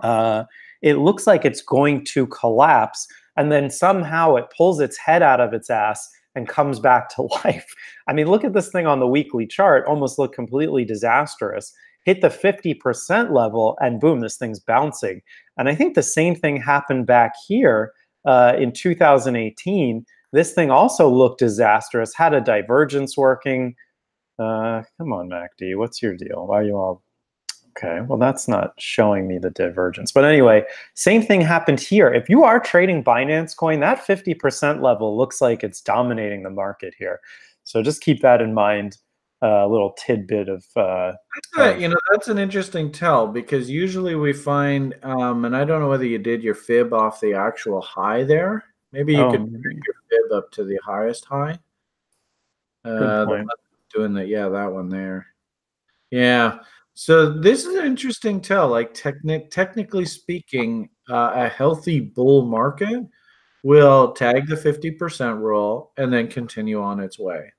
it looks like it's going to collapse, and then somehow it pulls its head out of its ass and comes back to life. I mean, look at this thing on the weekly chart, almost look completely disastrous. Hit the 50% level, and boom, this thing's bouncing. And I think the same thing happened back here in 2018. This thing also looked disastrous, had a divergence working. Come on, MACD, what's your deal? Why are you all... Okay, well, that's not showing me the divergence. But anyway, same thing happened here. If you are trading Binance Coin, that 50% level looks like it's dominating the market here. So just keep that in mind. A little tidbit of... that's an interesting tell, because usually we find, and I don't know whether you did your fib off the actual high there. Maybe you could bring your fib up to the highest high. Good point. Doing that, yeah, that one there. Yeah. So this is an interesting tell. Like technically speaking, a healthy bull market will tag the 50% rule and then continue on its way.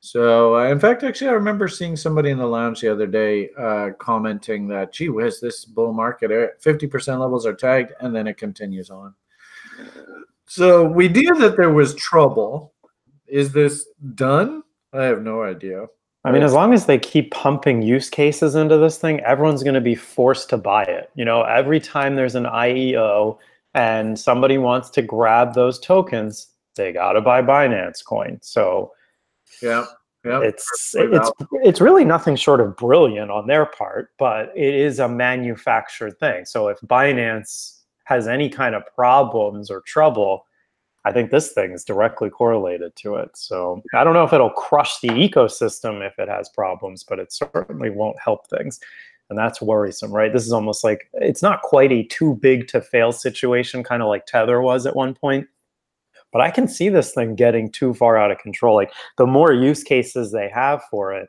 So, in fact, actually, I remember seeing somebody in the lounge the other day commenting that, gee whiz, this bull market, 50% levels are tagged, and then it continues on. So we knew that there was trouble. Is this done? I have no idea. I mean, as long as they keep pumping use cases into this thing, everyone's going to be forced to buy it. Every time there's an IEO and somebody wants to grab those tokens, they got to buy Binance Coin. So yeah, it's really nothing short of brilliant on their part, but it is a manufactured thing. So if Binance has any kind of problems or trouble, I think this thing is directly correlated to it. So I don't know if it'll crush the ecosystem if it has problems, but it certainly won't help things. And that's worrisome, right? This is almost like, it's not quite a too big to fail situation, kind of like Tether was at one point. But I can see this thing getting too far out of control. Like, the more use cases they have for it,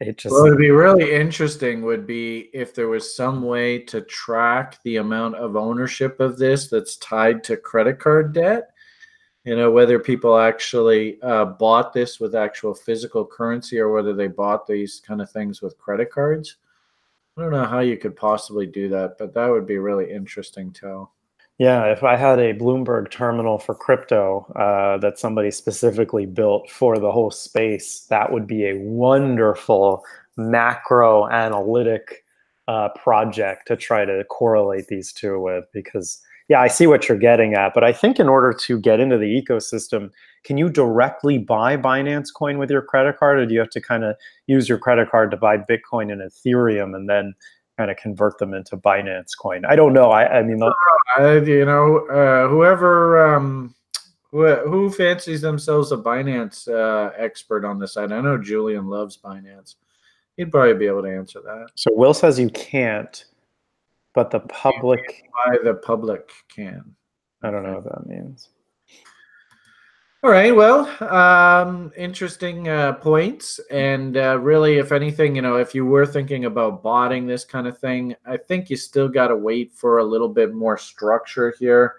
it just... What would be really interesting would be if there was some way to track the amount of ownership of this that's tied to credit card debt. Whether people actually bought this with actual physical currency or whether they bought these kind of things with credit cards. I don't know how you could possibly do that, but that would be really interesting too. Yeah, if I had a Bloomberg terminal for crypto that somebody specifically built for the whole space, that would be a wonderful macro analytic project to try to correlate these two with. Because, yeah, I see what you're getting at, but I think in order to get into the ecosystem, can you directly buy Binance Coin with your credit card, or do you have to kind of use your credit card to buy Bitcoin and Ethereum and then kind of convert them into Binance Coin? I don't know. I mean, who fancies themselves a Binance expert on this side? I know Julian loves Binance. He'd probably be able to answer that. So Will says you can't, but the public... Why the public can. I don't know what that means. All right. Well, interesting points. And really, if anything, if you were thinking about botting this kind of thing, I think you still got to wait for a little bit more structure here.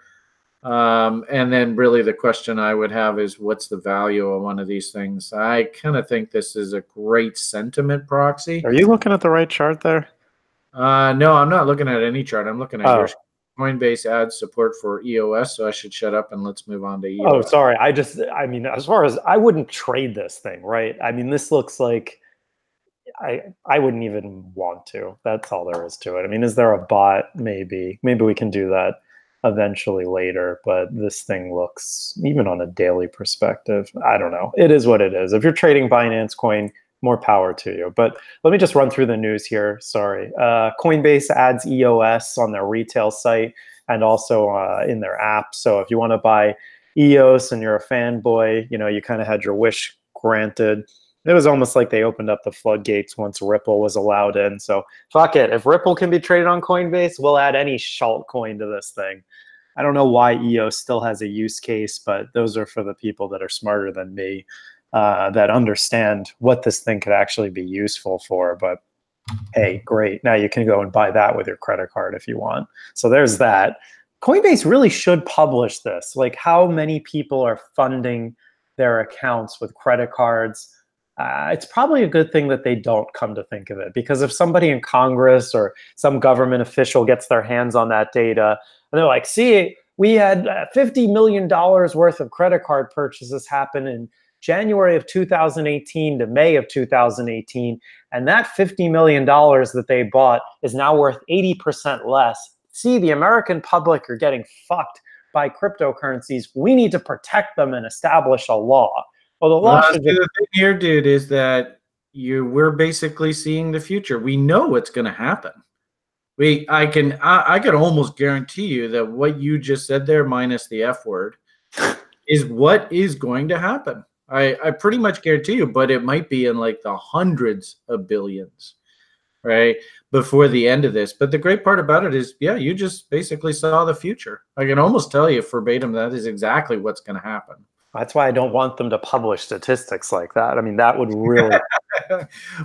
And then really the question I would have is what's the value of one of these things? I kind of think this is a great sentiment proxy. Are you looking at the right chart there? No, I'm not looking at any chart. I'm looking at Oh. yours. Coinbase adds support for EOS, so I should shut up and let's move on to EOS. Oh, sorry. I mean, as far as I wouldn't trade this thing, right? I mean, this looks like I wouldn't even want to. That's all there is to it. I mean, is there a bot? Maybe we can do that eventually later, but this thing looks, even on a daily perspective, I don't know. It is what it is. If you're trading Binance Coin, more power to you. But let me just run through the news here. Sorry. Coinbase adds EOS on their retail site and also in their app. So if you want to buy EOS and you're a fanboy, you kind of had your wish granted. It was almost like they opened up the floodgates once Ripple was allowed in. So fuck it. If Ripple can be traded on Coinbase, we'll add any altcoin to this thing. I don't know why EOS still has a use case, but those are for the people that are smarter than me, that understand what this thing could actually be useful for. But hey, great. Now you can go and buy that with your credit card if you want. So there's that. Coinbase really should publish this. Like how many people are funding their accounts with credit cards. It's probably a good thing that they don't, come to think of it, because if somebody in Congress or some government official gets their hands on that data and they're like, see, we had $50 million worth of credit card purchases happen in January of 2018 to May of 2018, and that $50 million that they bought is now worth 80% less. See, the American public are getting fucked by cryptocurrencies. We need to protect them and establish a law. Well, the law should the thing here, dude, is that we're basically seeing the future. We know what's going to happen. I could almost guarantee you that what you just said there, minus the F word, is what is going to happen. I pretty much guarantee you, but it might be in like the hundreds of billions, right, before the end of this. But the great part about it is, yeah, you just basically saw the future. I can almost tell you verbatim that is exactly what's going to happen. That's why I don't want them to publish statistics like that. I mean, that would really...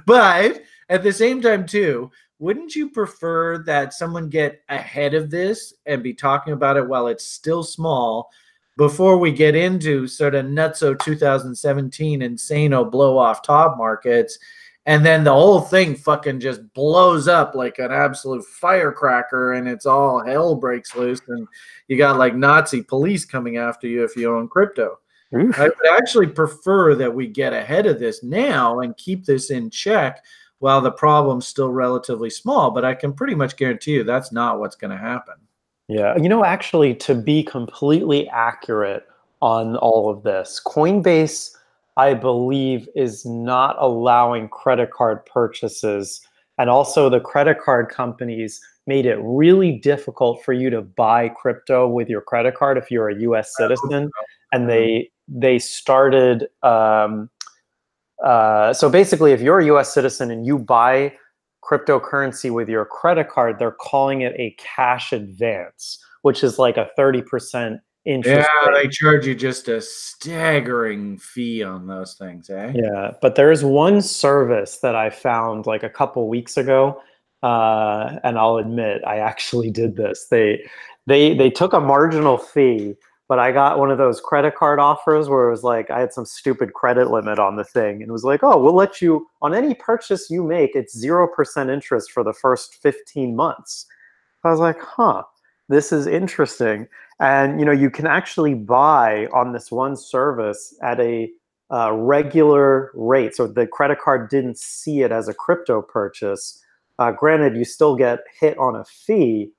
But at the same time, too, wouldn't you prefer that someone get ahead of this and be talking about it while it's still small before we get into sort of nutso 2017 insano blow off top markets, and then the whole thing fucking just blows up like an absolute firecracker and it's all hell breaks loose and you got like Nazi police coming after you if you own crypto? Oof. I would actually prefer that we get ahead of this now and keep this in check while the problem's still relatively small. But I can pretty much guarantee you that's not what's going to happen. Yeah. Actually, to be completely accurate on all of this, Coinbase, I believe, is not allowing credit card purchases. And also the credit card companies made it really difficult for you to buy crypto with your credit card if you're a U.S. citizen. And they started, so basically if you're a US citizen and you buy cryptocurrency with your credit card, they're calling it a cash advance, which is like a 30% interest rate. They charge you just a staggering fee on those things, eh? Yeah, but there is one service that I found like a couple weeks ago, and I'll admit I actually did this. They took a marginal fee, but I got one of those credit card offers where it was like I had some stupid credit limit on the thing. And it was like, oh, we'll let you, on any purchase you make, it's 0% interest for the first 15 months. I was like, huh, this is interesting. And you can actually buy on this one service at a regular rate. So the credit card didn't see it as a crypto purchase. Granted, you still get hit on a fee,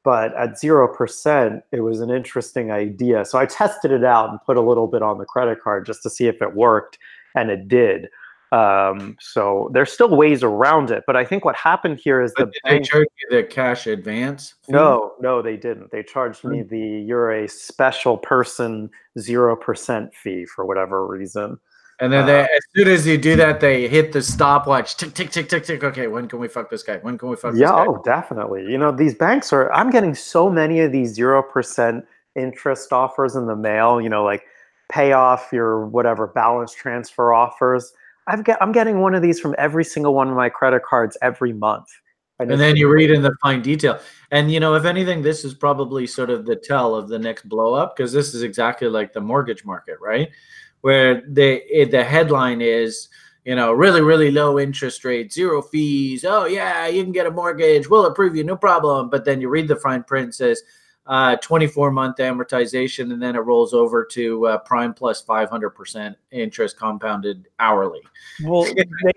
but at 0%, it was an interesting idea. So I tested it out and put a little bit on the credit card just to see if it worked, and it did. So there's still ways around it. But I think what happened here is did they charge you the cash advance fee? No, they didn't. They charged me you're a special person 0% fee for whatever reason. And then as soon as you do that, they hit the stopwatch. Tick, tick, tick, tick, tick. Okay, when can we fuck this guy? When can we fuck this guy? Yeah, oh, definitely. These banks I'm getting so many of these 0% interest offers in the mail. Like pay off your whatever balance transfer offers. I'm getting one of these from every single one of my credit cards every month. And then you read in the fine detail. And, if anything, this is probably sort of the tell of the next blow up, because this is exactly like the mortgage market, right? Where the headline is, really, really low interest rate, zero fees. Oh, yeah, you can get a mortgage. We'll approve you, no problem. But then you read the fine print, it says 24-month amortization, and then it rolls over to prime plus 500% interest compounded hourly. Well,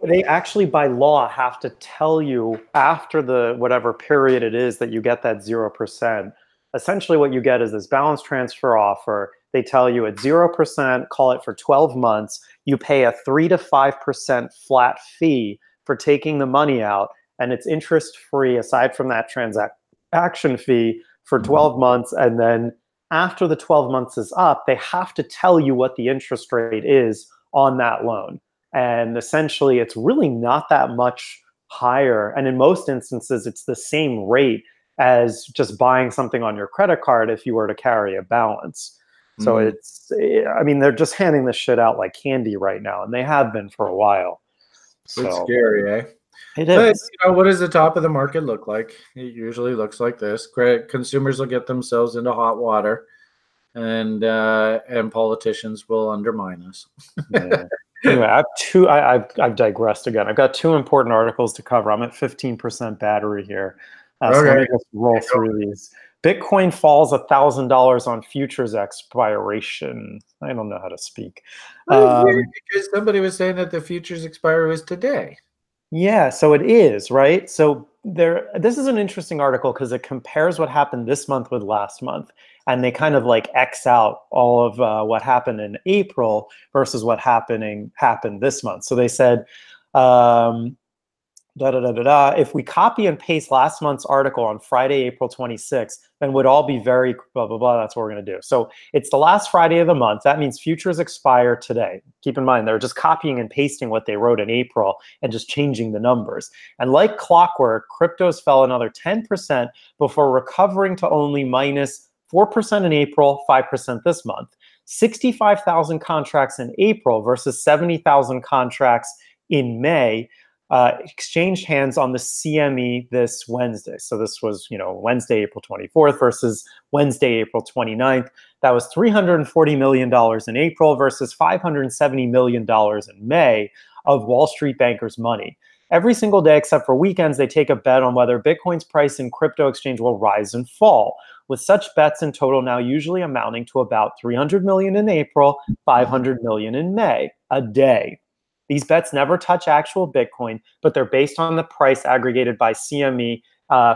they actually by law have to tell you after the whatever period it is that you get that 0%. Essentially what you get is this balance transfer offer. They tell you at 0%, call it for 12 months. You pay a 3 to 5% flat fee for taking the money out, and it's interest free aside from that transaction fee for 12 months. And then after the 12 months is up, they have to tell you what the interest rate is on that loan. And essentially, it's really not that much higher. And in most instances, it's the same rate as just buying something on your credit card if you were to carry a balance. So they're just handing this shit out like candy right now, and they have been for a while. It's scary, eh? It is. But, what does the top of the market look like? It usually looks like this. Consumers will get themselves into hot water, and politicians will undermine us. Yeah. Anyway, I have two. I've digressed again. I've got two important articles to cover. I'm at 15% battery here. So let me just roll through these. Bitcoin falls $1,000 on futures expiration. I don't know how to speak. Because somebody was saying that the futures expiry was today. Yeah, so it is, right? So this is an interesting article because it compares what happened this month with last month. And they kind of like X out all of what happened in April versus what happened this month. So they said, if we copy and paste last month's article on Friday, April 26th, then would all be very blah, blah, blah. That's what we're going to do. So it's the last Friday of the month. That means futures expire today. Keep in mind, they're just copying and pasting what they wrote in April and just changing the numbers. And like clockwork, cryptos fell another 10% before recovering to only minus 4% in April, 5% this month. 65,000 contracts in April versus 70,000 contracts in May. Exchanged hands on the CME this Wednesday. So this was, Wednesday, April 24th versus Wednesday, April 29th. That was $340 million in April versus $570 million in May of Wall Street bankers' money. Every single day except for weekends, they take a bet on whether Bitcoin's price in crypto exchange will rise and fall, with such bets in total now usually amounting to about 300 million in April, 500 million in May, a day. These bets never touch actual Bitcoin, but they're based on the price aggregated by CME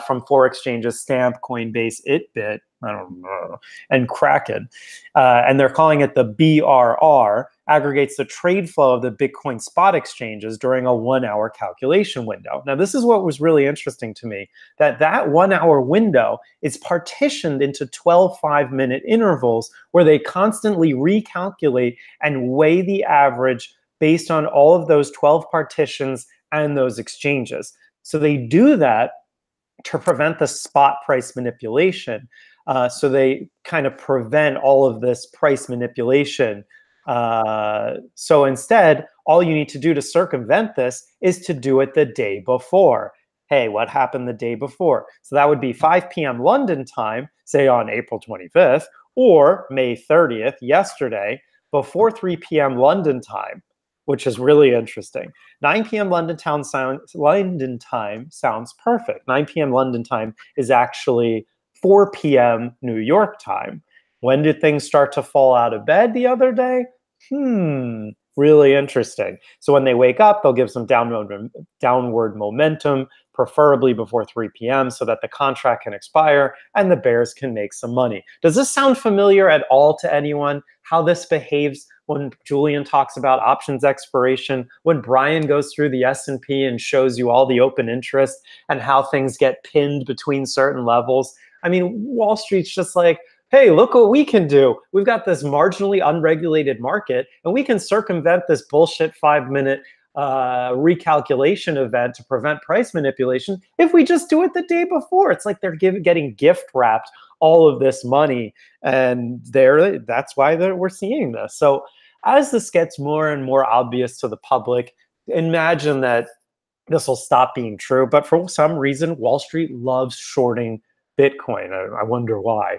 from four exchanges: Stamp, Coinbase, Itbit, I don't know, and Kraken. And they're calling it the BRR, aggregates the trade flow of the Bitcoin spot exchanges during a 1 hour calculation window. Now, this is what was really interesting to me, that 1 hour window is partitioned into 12 5-minute intervals where they constantly recalculate and weigh the average based on all of those 12 partitions and those exchanges. So they do that to prevent the spot price manipulation. So they kind of prevent all of this price manipulation. So instead, all you need to do to circumvent this is to do it the day before. Hey, what happened the day before? So that would be 5 p.m. London time, say on April 25th, or May 30th, yesterday, before 3 p.m. London time, which is really interesting. 9 p.m. London time sounds perfect. 9 p.m. London time is actually 4 p.m. New York time. When did things start to fall out of bed the other day? Really interesting. So when they wake up, they'll give some downward momentum, preferably before 3 p.m. so that the contract can expire and the bears can make some money. Does this sound familiar at all to anyone? How this behaves when Julian talks about options expiration, when Brian goes through the S&P and shows you all the open interest and how things get pinned between certain levels? I mean, Wall Street's just like, hey, look what we can do. We've got this marginally unregulated market, and we can circumvent this bullshit 5-minute recalculation event to prevent price manipulation if we just do it the day before. It's like they're getting gift wrapped all of this money, and that's why we're seeing this. So as this gets more and more obvious to the public, imagine that this will stop being true. But for some reason, Wall Street loves shorting Bitcoin. I wonder why,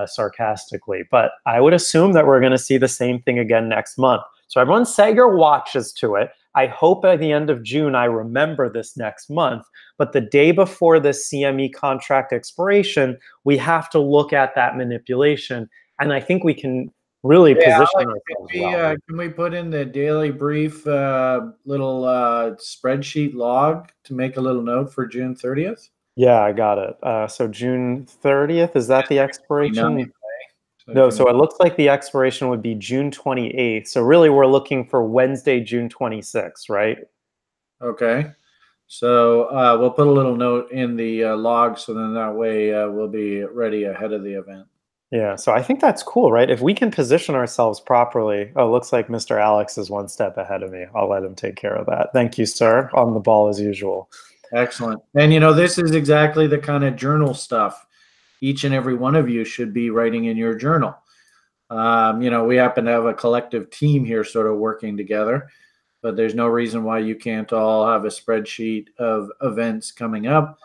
sarcastically. But I would assume that we're going to see the same thing again next month. So everyone set your watches to it. I hope by the end of June, I remember this next month. But the day before the CME contract expiration, we have to look at that manipulation. And I think we can really position ourselves well. Can we put in the daily brief little spreadsheet log to make a little note for June 30th? Yeah, I got it. So June 30th, is that the expiration? No, so it looks like the expiration would be June 28th. So really we're looking for Wednesday, June 26th, right? Okay. So we'll put a little note in the log, so then that way we'll be ready ahead of the event. Yeah, so I think that's cool, right? If we can position ourselves properly. Oh, looks like Mr. Alex is one step ahead of me. I'll let him take care of that. Thank you, sir. On the ball as usual. Excellent. And, this is exactly the kind of journal stuff each and every one of you should be writing in your journal. We happen to have a collective team here sort of working together, but there's no reason why you can't all have a spreadsheet of events coming up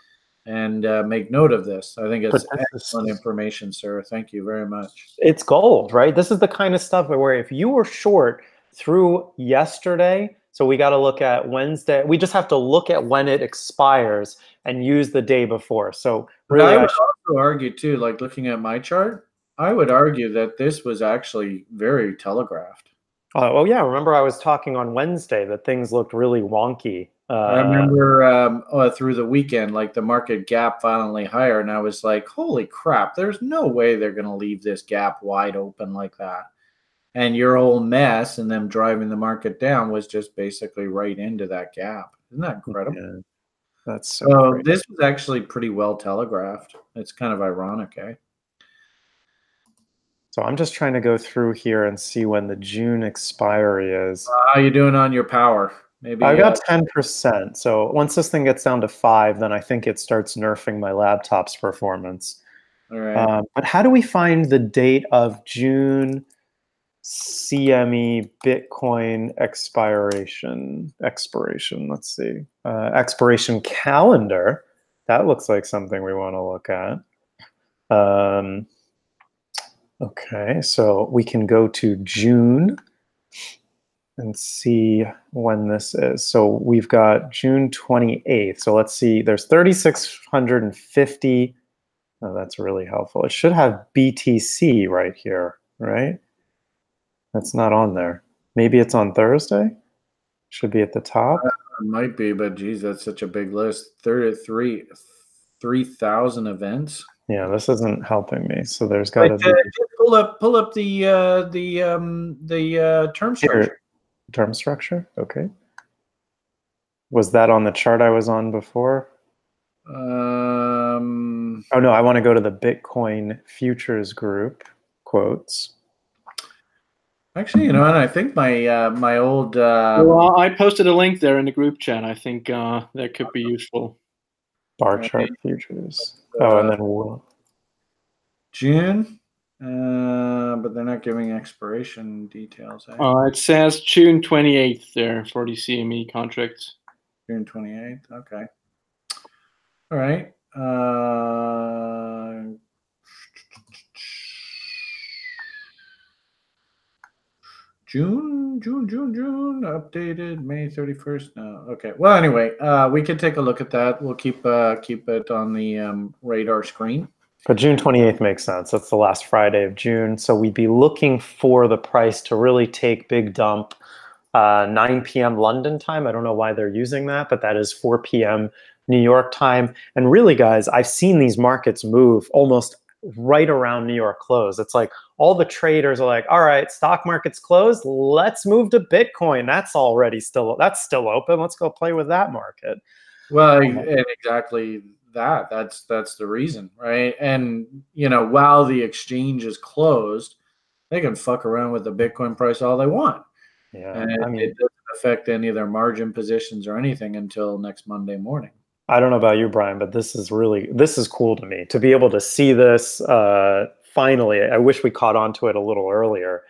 and make note of this. I think it's excellent information, sir. Thank you very much. It's gold, right? This is the kind of stuff where if you were short through yesterday, so we got to look at Wednesday. We just have to look at when it expires and use the day before. So really, I would also argue too, like looking at my chart, I would argue that this was actually very telegraphed. Oh yeah, remember I was talking on Wednesday that things looked really wonky. I remember through the weekend, like the market gap violently higher, and I was like, holy crap, there's no way they're going to leave this gap wide open like that. And your whole mess and them driving the market down was just basically right into that gap. Isn't that incredible? Yeah, that's so great. This was actually pretty well telegraphed. It's kind of ironic, eh? So I'm just trying to go through here and see when the June expiry is. How you doing on your power? Maybe I got 10%. So once this thing gets down to 5, then I think it starts nerfing my laptop's performance. All right. But how do we find the date of June CME Bitcoin expiration? Let's see. Expiration calendar. That looks like something we want to look at. Okay, so we can go to June and see when this is. So we've got June 28th. So let's see, there's 3,650. Oh, that's really helpful. It should have BTC right here, right? That's not on there. Maybe it's on Thursday? Should be at the top. It might be, but geez, that's such a big list. 3,000 events. Yeah, this isn't helping me. So there's got to be. Pull up the term structure. Here, term structure. Okay. Was that on the chart I was on before? Oh no, I want to go to the Bitcoin futures group quotes. Actually, I think my my old. Well, I posted a link there in the group chat. I think that could be useful. Bar chart futures. And then June, but they're not giving expiration details. Eh? It says June 28th there for the CME contracts. June 28th. Okay. All right. June, updated May 31st. No, okay. Well, anyway, we can take a look at that. We'll keep it on the radar screen. But June 28th makes sense. That's the last Friday of June. So we'd be looking for the price to really take big dump 9 p.m. London time. I don't know why they're using that, but that is 4 p.m. New York time. And really, guys, I've seen these markets move almost right around New York close. It's like all the traders are like, all right, stock market's closed. Let's move to Bitcoin. That's still open. Let's go play with that market. Well, and exactly that's the reason, right? And while the exchange is closed, they can fuck around with the Bitcoin price all they want. Yeah, and it doesn't affect any of their margin positions or anything until next Monday morning. I don't know about you, Brian, but this is cool to me to be able to see this finally. I wish we caught on to it a little earlier,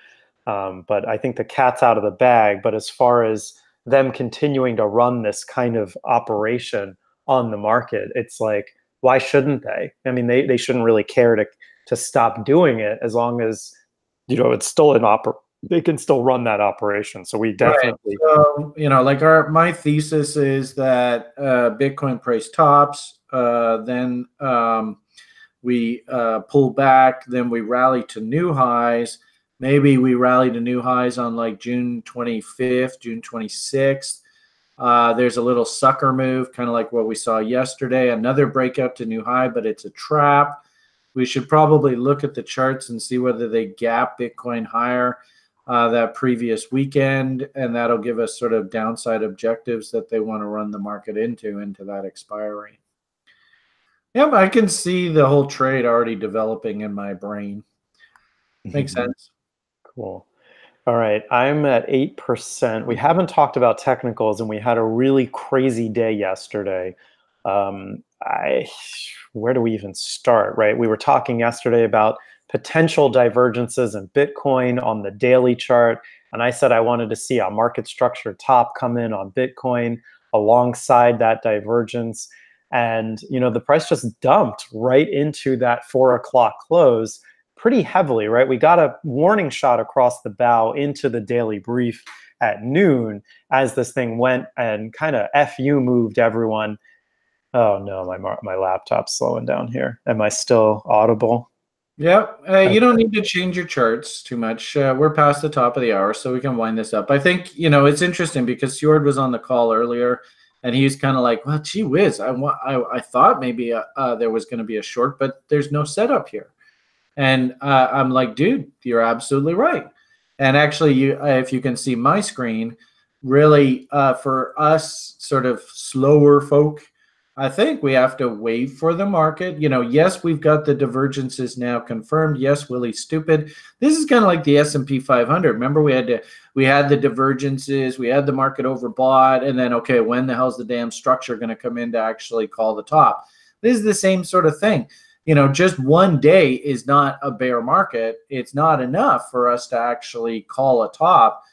but I think the cat's out of the bag. But as far as them continuing to run this kind of operation on the market, it's like, why shouldn't they? I mean, they shouldn't really care to stop doing it as long as, you know, it's still they can still run that operation. So we definitely, right. So, you know, like my thesis is that Bitcoin price tops, then we pull back, then we rally to new highs. Maybe we rally to new highs on like June 25th, June 26th. There's a little sucker move, kind of like what we saw yesterday, another breakout to new high, but it's a trap. We should probably look at the charts and see whether they gap Bitcoin higher that previous weekend, and that'll give us sort of downside objectives that they want to run the market into that expiry. Yep, I can see the whole trade already developing in my brain. Makes sense. Cool. All right, I'm at 8%. We haven't talked about technicals, and we had a really crazy day yesterday. Where do we even start, right? We were talking yesterday about potential divergences in Bitcoin on the daily chart. And I said I wanted to see a market structure top come in on Bitcoin alongside that divergence. And, you know, the price just dumped right into that 4 o'clock close pretty heavily, right? We got a warning shot across the bow into the daily brief at noon as this thing went and kind of FU moved everyone. Oh no, my laptop's slowing down here. Am I still audible? Yep. You don't need to change your charts too much. We're past the top of the hour, so we can wind this up. I think, you know, it's interesting because Fjord was on the call earlier, and he was kind of like, well, gee whiz, I thought maybe there was going to be a short, but there's no setup here. And I'm like, dude, you're absolutely right. And actually, if you can see my screen, really for us sort of slower folk, I think we have to wait for the market. You know, yes, we've got the divergences now confirmed. Yes, Willie's stupid. This is kind of like the S&P 500. Remember, we had the divergences, we had the market overbought, and then, okay, when the hell's the damn structure going to come in to actually call the top? This is the same sort of thing. You know, just one day is not a bear market. It's not enough for us to actually call a top.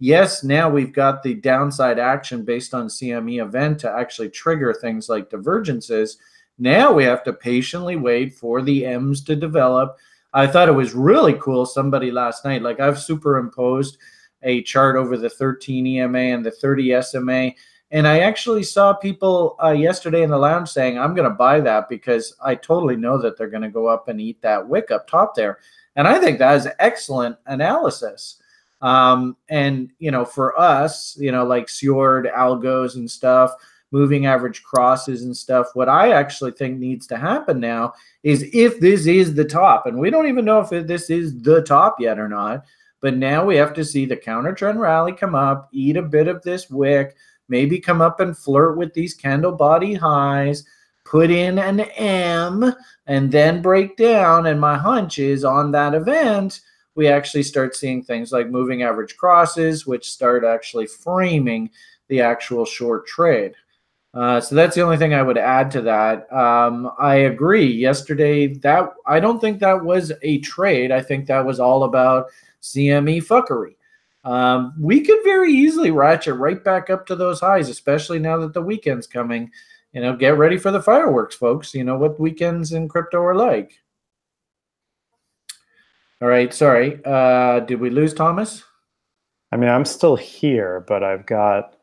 Yes, now we've got the downside action based on CME event to actually trigger things like divergences. Now we have to patiently wait for the M's to develop. I thought it was really cool. Somebody last night, like I've superimposed a chart over the 13 EMA and the 30 SMA. And I actually saw people yesterday in the lounge saying, I'm going to buy that because I totally know that they're going to go up and eat that wick up top there. And I think that is excellent analysis. And, you know, for us, you know, like Fjord, algos and stuff, moving average crosses and stuff, what I actually think needs to happen now is if this is the top, and we don't even know if this is the top yet or not, but now we have to see the counter trend rally come up, eat a bit of this wick, maybe come up and flirt with these candle body highs, put in an M, and then break down. And my hunch is on that event, we actually start seeing things like moving average crosses, which start actually framing the actual short trade. So that's the only thing I would add to that. I agree. Yesterday, that I don't think that was a trade. I think that was all about CME fuckery. We could very easily ratchet right back up to those highs, especially now that the weekend's coming. You know, get ready for the fireworks, folks. You know what weekends in crypto are like. All right, sorry. Did we lose Thomas? I mean, I'm still here, but I've got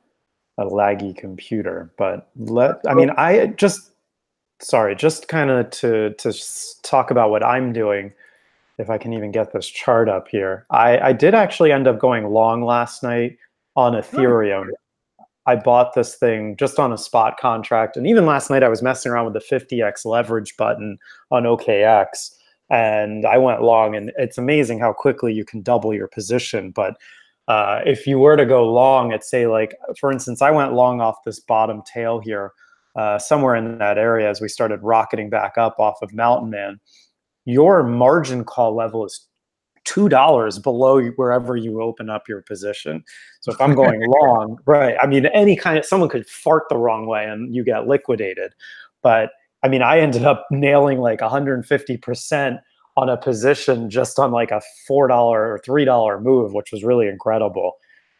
a laggy computer. But just kind of to talk about what I'm doing, if I can even get this chart up here. I did actually end up going long last night on Ethereum. I bought this thing just on a spot contract. And even last night, I was messing around with the 50x leverage button on OKX. And I went long, and it's amazing how quickly you can double your position. But if you were to go long at, say, like, for instance, I went long off this bottom tail here, somewhere in that area as we started rocketing back up off of Mountain Man. Your margin call level is $2 below wherever you open up your position. So if I'm going long, right, I mean, someone could fart the wrong way and you get liquidated. But I mean, I ended up nailing like 150% on a position just on like a $4 or $3 move, which was really incredible.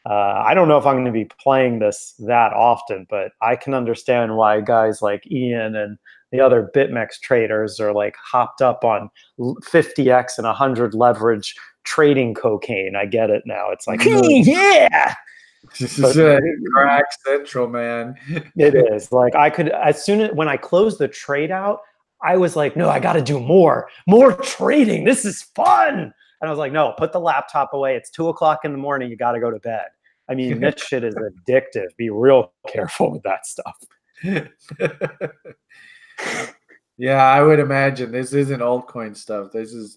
I don't know if I'm going to be playing this that often, but I can understand why guys like Ian and the other BitMEX traders are like hopped up on 50x and 100 leverage trading cocaine. I get it now. It's like, yeah. This is a crack central, man. It is. Like when I closed the trade out, I was like, no, I got to do more trading. This is fun. And I was like, no, put the laptop away. It's 2 o'clock in the morning. You got to go to bed. I mean, that shit is addictive. Be real careful with that stuff. Yeah, I would imagine this isn't altcoin stuff. This is,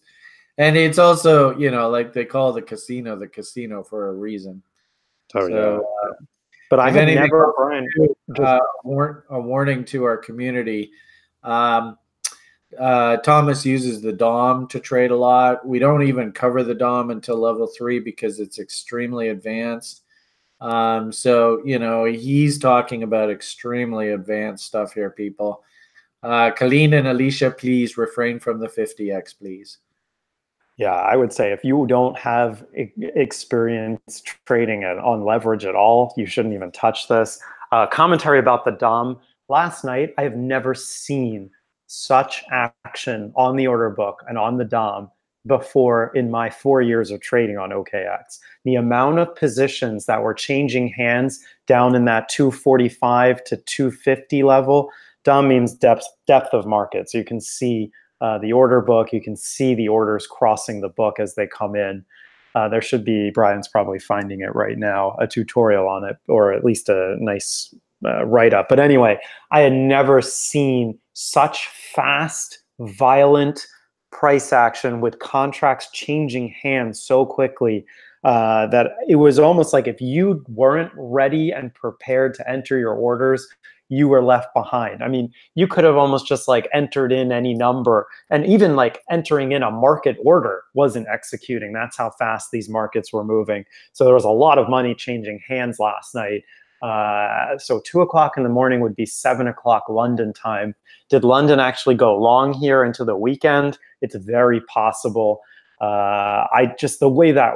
and it's also, like they call the casino for a reason. Oh, so, yeah. But I have never, Brian, a warning to our community. Thomas uses the DOM to trade a lot. We don't even cover the DOM until level 3 because it's extremely advanced. So, he's talking about extremely advanced stuff here, people. Colleen and Alicia, please refrain from the 50x, please. Yeah, I would say if you don't have experience trading on leverage at all, you shouldn't even touch this. Commentary about the DOM. Last night, I have never seen such action on the order book and on the DOM before in my 4 years of trading on OKX. The amount of positions that were changing hands down in that 245 to 250 level, DOM means depth of market. So you can see the order book, you can see the orders crossing the book as they come in. There should be, Brian's probably finding it right now, a tutorial on it, or at least a nice write-up. But anyway, I had never seen such fast, violent price action with contracts changing hands so quickly that it was almost like if you weren't ready and prepared to enter your orders, you were left behind. I mean, you could have almost just like entered in any number, and even like entering in a market order wasn't executing. That's how fast these markets were moving. So there was a lot of money changing hands last night. So 2 o'clock in the morning would be 7 o'clock London time. Did London actually go long here into the weekend? It's very possible. The way that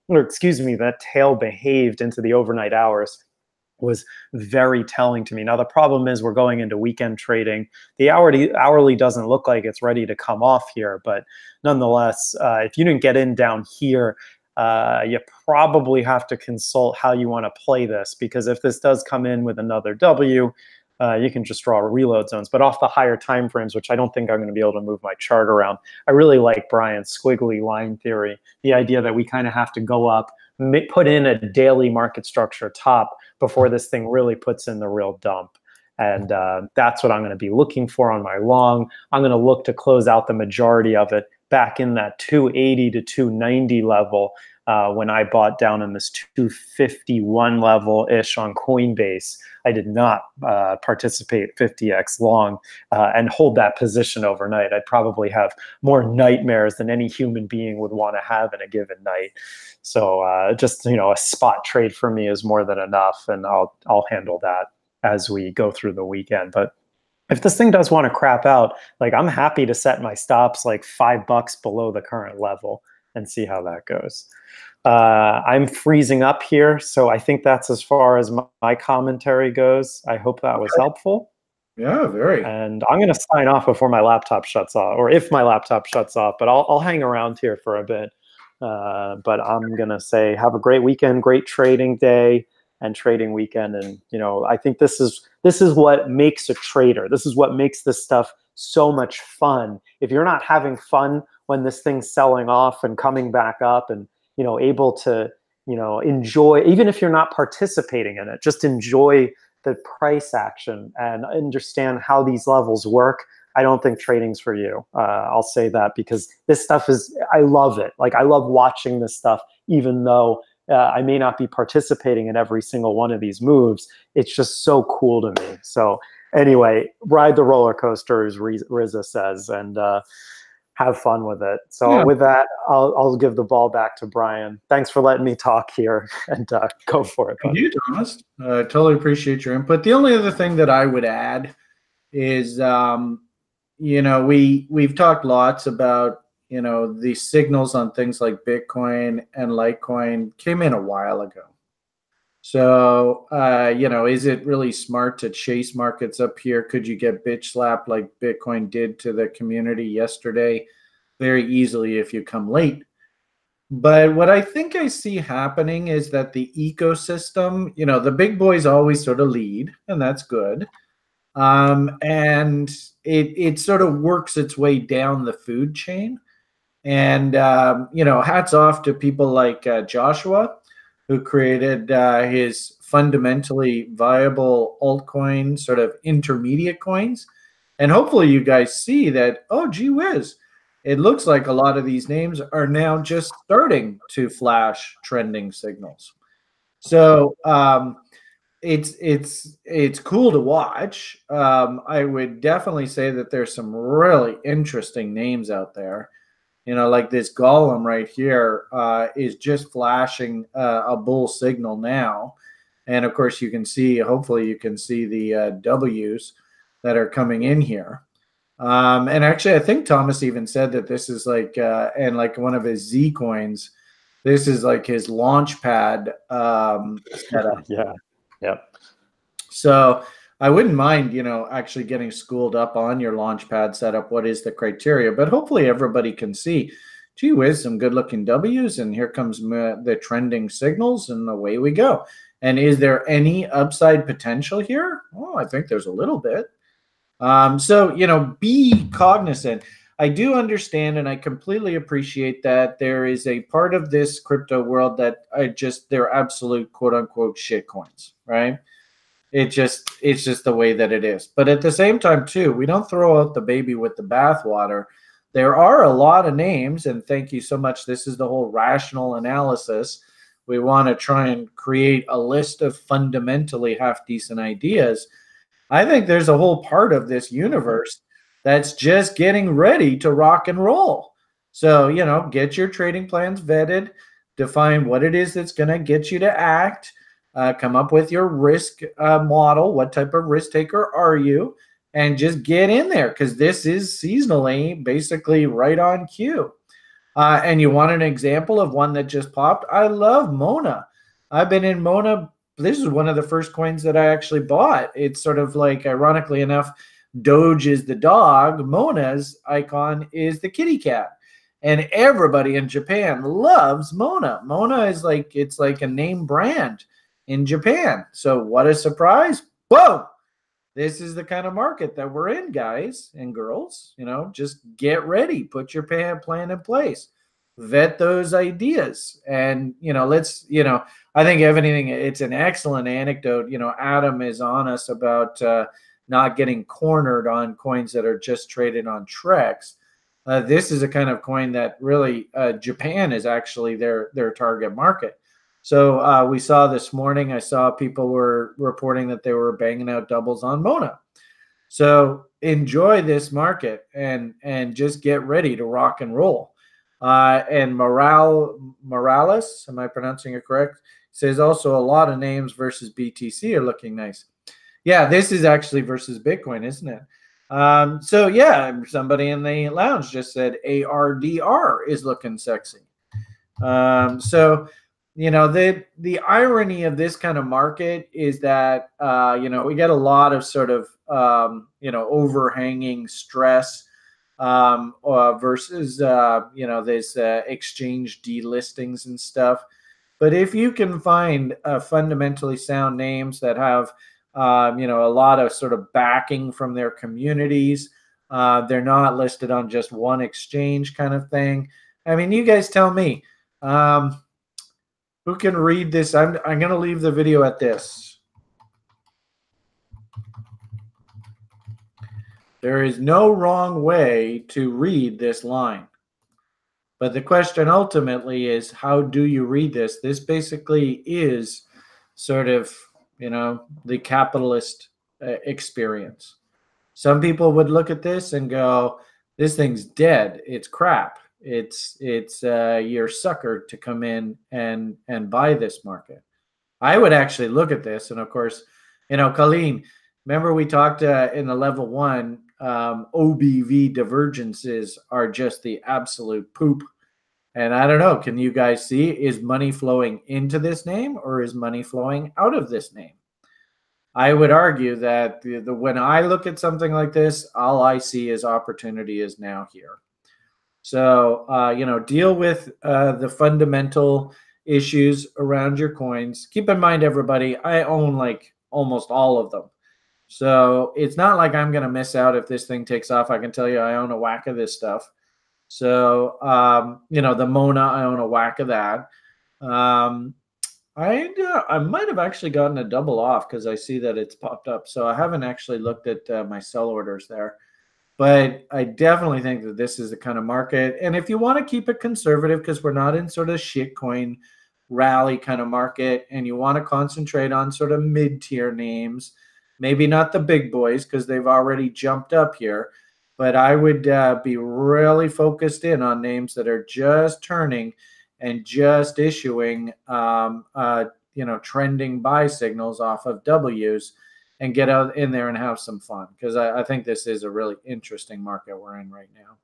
that tail behaved into the overnight hours was very telling to me. Now, the problem is we're going into weekend trading. The hourly doesn't look like it's ready to come off here, but nonetheless, if you didn't get in down here, you probably have to consult how you want to play this, because if this does come in with another W, you can just draw reload zones. But off the higher time frames, which I don't think I'm going to be able to move my chart around, I really like Brian's squiggly line theory, the idea that we kind of have to go up, put in a daily market structure top before this thing really puts in the real dump. And that's what I'm going to be looking for on my long. I'm going to look to close out the majority of it back in that 280 to 290 level when I bought down in this 251 level-ish on Coinbase. I did not participate 50x long and hold that position overnight. I'd probably have more nightmares than any human being would want to have in a given night. So just, a spot trade for me is more than enough, and I'll handle that as we go through the weekend. But if this thing does want to crap out, like, I'm happy to set my stops like $5 below the current level and see how that goes. I'm freezing up here, so I think that's as far as my commentary goes. I hope that was helpful. Yeah, very. And I'm going to sign off before my laptop shuts off, or if my laptop shuts off, but I'll hang around here for a bit. But I'm going to say have a great weekend, great trading day and trading weekend. And, I think this is what makes a trader. This is what makes this stuff so much fun. If you're not having fun when this thing's selling off and coming back up and, able to, enjoy, even if you're not participating in it, just enjoy the price action and understand how these levels work, I don't think trading's for you. I'll say that because this stuff I love it. Like, I love watching this stuff, even though I may not be participating in every single one of these moves. It's just so cool to me. So anyway, ride the roller coaster, as Riza says, and have fun with it. So Yeah. with that, I'll give the ball back to Brian. Thanks for letting me talk here, and go for it, Thank buddy. you, Thomas. Totally appreciate your input. The only other thing that I would add is, we've talked lots about, the signals on things like Bitcoin and Litecoin came in a while ago. So, is it really smart to chase markets up here? Could you get bitch slapped like Bitcoin did to the community yesterday? Very easily if you come late. But what I think I see happening is that the ecosystem, the big boys always sort of lead, and that's good. And it sort of works its way down the food chain. And, hats off to people like Joshua, who created his fundamentally viable altcoin, sort of intermediate coins. And hopefully you guys see that, oh, gee whiz, it looks like a lot of these names are now just starting to flash trending signals. So it's cool to watch. I would definitely say that there's some really interesting names out there. Like this Golem right here is just flashing a bull signal now. And of course, hopefully you can see the W's that are coming in here. And actually, I think Thomas even said that this is like, and like one of his Z coins, this is like his launch pad setup. Yeah. Yep. So I wouldn't mind, actually getting schooled up on your launchpad setup. What is the criteria? But hopefully everybody can see, gee whiz, some good looking W's, and here comes the trending signals, and away we go. And is there any upside potential here? Oh, I think there's a little bit. So, be cognizant. I do understand, and I completely appreciate that there is a part of this crypto world that they're absolute quote unquote shit coins, right? It's just the way that it is. But at the same time, too, we don't throw out the baby with the bathwater. There are a lot of names, and thank you so much. This is the whole rational analysis. We want to try and create a list of fundamentally half-decent ideas. I think there's a whole part of this universe that's just getting ready to rock and roll. So, get your trading plans vetted, define what it is that's going to get you to act. Come up with your risk model. What type of risk taker are you? And just get in there, because this is seasonally basically right on cue. And you want an example of one that just popped? I love Mona. I've been in Mona. This is one of the first coins that I actually bought. It's sort of like, ironically enough, Doge is the dog. Mona's icon is the kitty cat. And everybody in Japan loves Mona. Mona is like, it's like a name brand in Japan. So what a surprise. Boom. This is the kind of market that we're in, guys and girls. Just get ready. Put your plan in place. Vet those ideas. And, I think if anything, it's an excellent anecdote. Adam is on us about not getting cornered on coins that are just traded on Trex. This is a kind of coin that really Japan is actually their target market. So we saw this morning, I saw people were reporting that they were banging out doubles on Mona. So enjoy this market and just get ready to rock and roll. And Morales, am I pronouncing it correct? Says also a lot of names versus BTC are looking nice. Yeah, this is actually versus Bitcoin, isn't it? So yeah, somebody in the lounge just said ARDR is looking sexy. So, the irony of this kind of market is that, we get a lot of sort of, overhanging stress versus, this exchange delistings and stuff. But if you can find fundamentally sound names that have, a lot of sort of backing from their communities, they're not listed on just one exchange kind of thing. I mean, you guys tell me. Who can read this? I'm going to leave the video at this. There is no wrong way to read this line. But the question ultimately is, how do you read this? This basically is sort of, the capitalist experience. Some people would look at this and go, this thing's dead. It's crap. It's your sucker to come in and buy this market. I would actually look at this, and of course, Colleen, remember we talked in the level 1, OBV divergences are just the absolute poop. And I don't know, can you guys see, is money flowing into this name or is money flowing out of this name? I would argue that when I look at something like this, all I see is opportunity is now here. So, deal with the fundamental issues around your coins. Keep in mind, everybody, I own like almost all of them. So it's not like I'm going to miss out if this thing takes off. I can tell you I own a whack of this stuff. So, the Mona, I own a whack of that. I might have actually gotten a double off because I see that it's popped up. So I haven't actually looked at my sell orders there. But I definitely think that this is the kind of market. And if you want to keep it conservative, because we're not in sort of shitcoin rally kind of market, and you want to concentrate on sort of mid-tier names, maybe not the big boys because they've already jumped up here, but I would be really focused in on names that are just turning and just issuing, trending buy signals off of W's, and get out in there and have some fun, because I think this is a really interesting market we're in right now.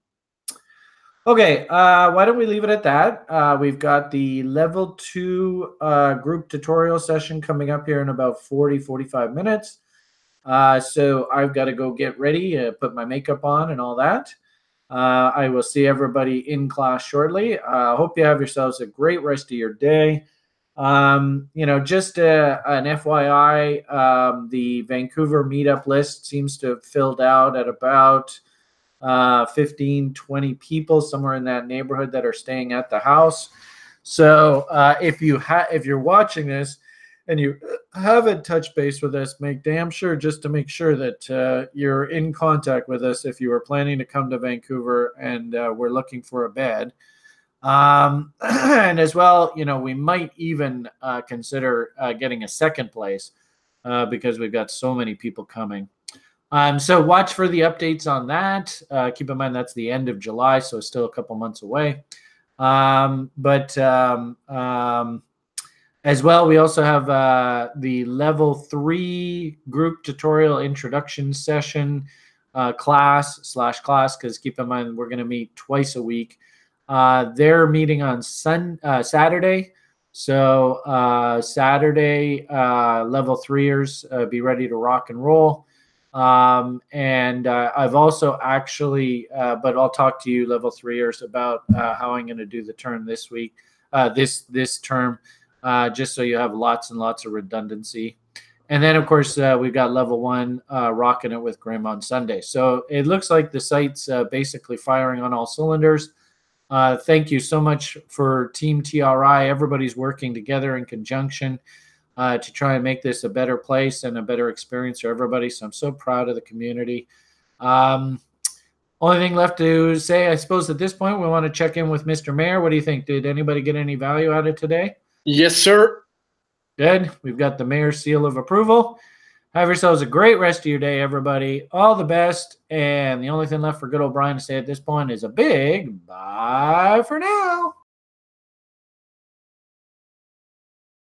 Okay, why don't we leave it at that? We've got the level 2 group tutorial session coming up here in about 45 minutes. So I've got to go get ready, put my makeup on and all that. I will see everybody in class shortly. Hope you have yourselves a great rest of your day. Just an FYI, the Vancouver meetup list seems to have filled out at about 15, 20 people, somewhere in that neighborhood, that are staying at the house. So if you're watching this and you haven't touched base with us, make damn sure just to make sure that you're in contact with us if you are planning to come to Vancouver and we're looking for a bed. And as well, we might even consider getting a second place because we've got so many people coming. So watch for the updates on that. Keep in mind that's the end of July, so it's still a couple months away. As well, we also have the level 3 group tutorial introduction session class, because keep in mind we're going to meet twice a week. They're meeting on Saturday. So Saturday, level 3ers, be ready to rock and roll. And I've also actually, but I'll talk to you level 3ers about how I'm going to do the turn this week, this term, just so you have lots and lots of redundancy. And then, of course, we've got level 1 rocking it with Grim on Sunday. So it looks like the site's basically firing on all cylinders. Thank you so much for Team TRI. Everybody's working together in conjunction to try and make this a better place and a better experience for everybody. So I'm so proud of the community. Only thing left to say, I suppose, at this point, we want to check in with Mr. Mayor. What do you think? Did anybody get any value out of today? Yes, sir. Good. We've got the mayor's seal of approval. Have yourselves a great rest of your day, everybody. All the best. And the only thing left for good old Brian to say at this point is a big bye for now.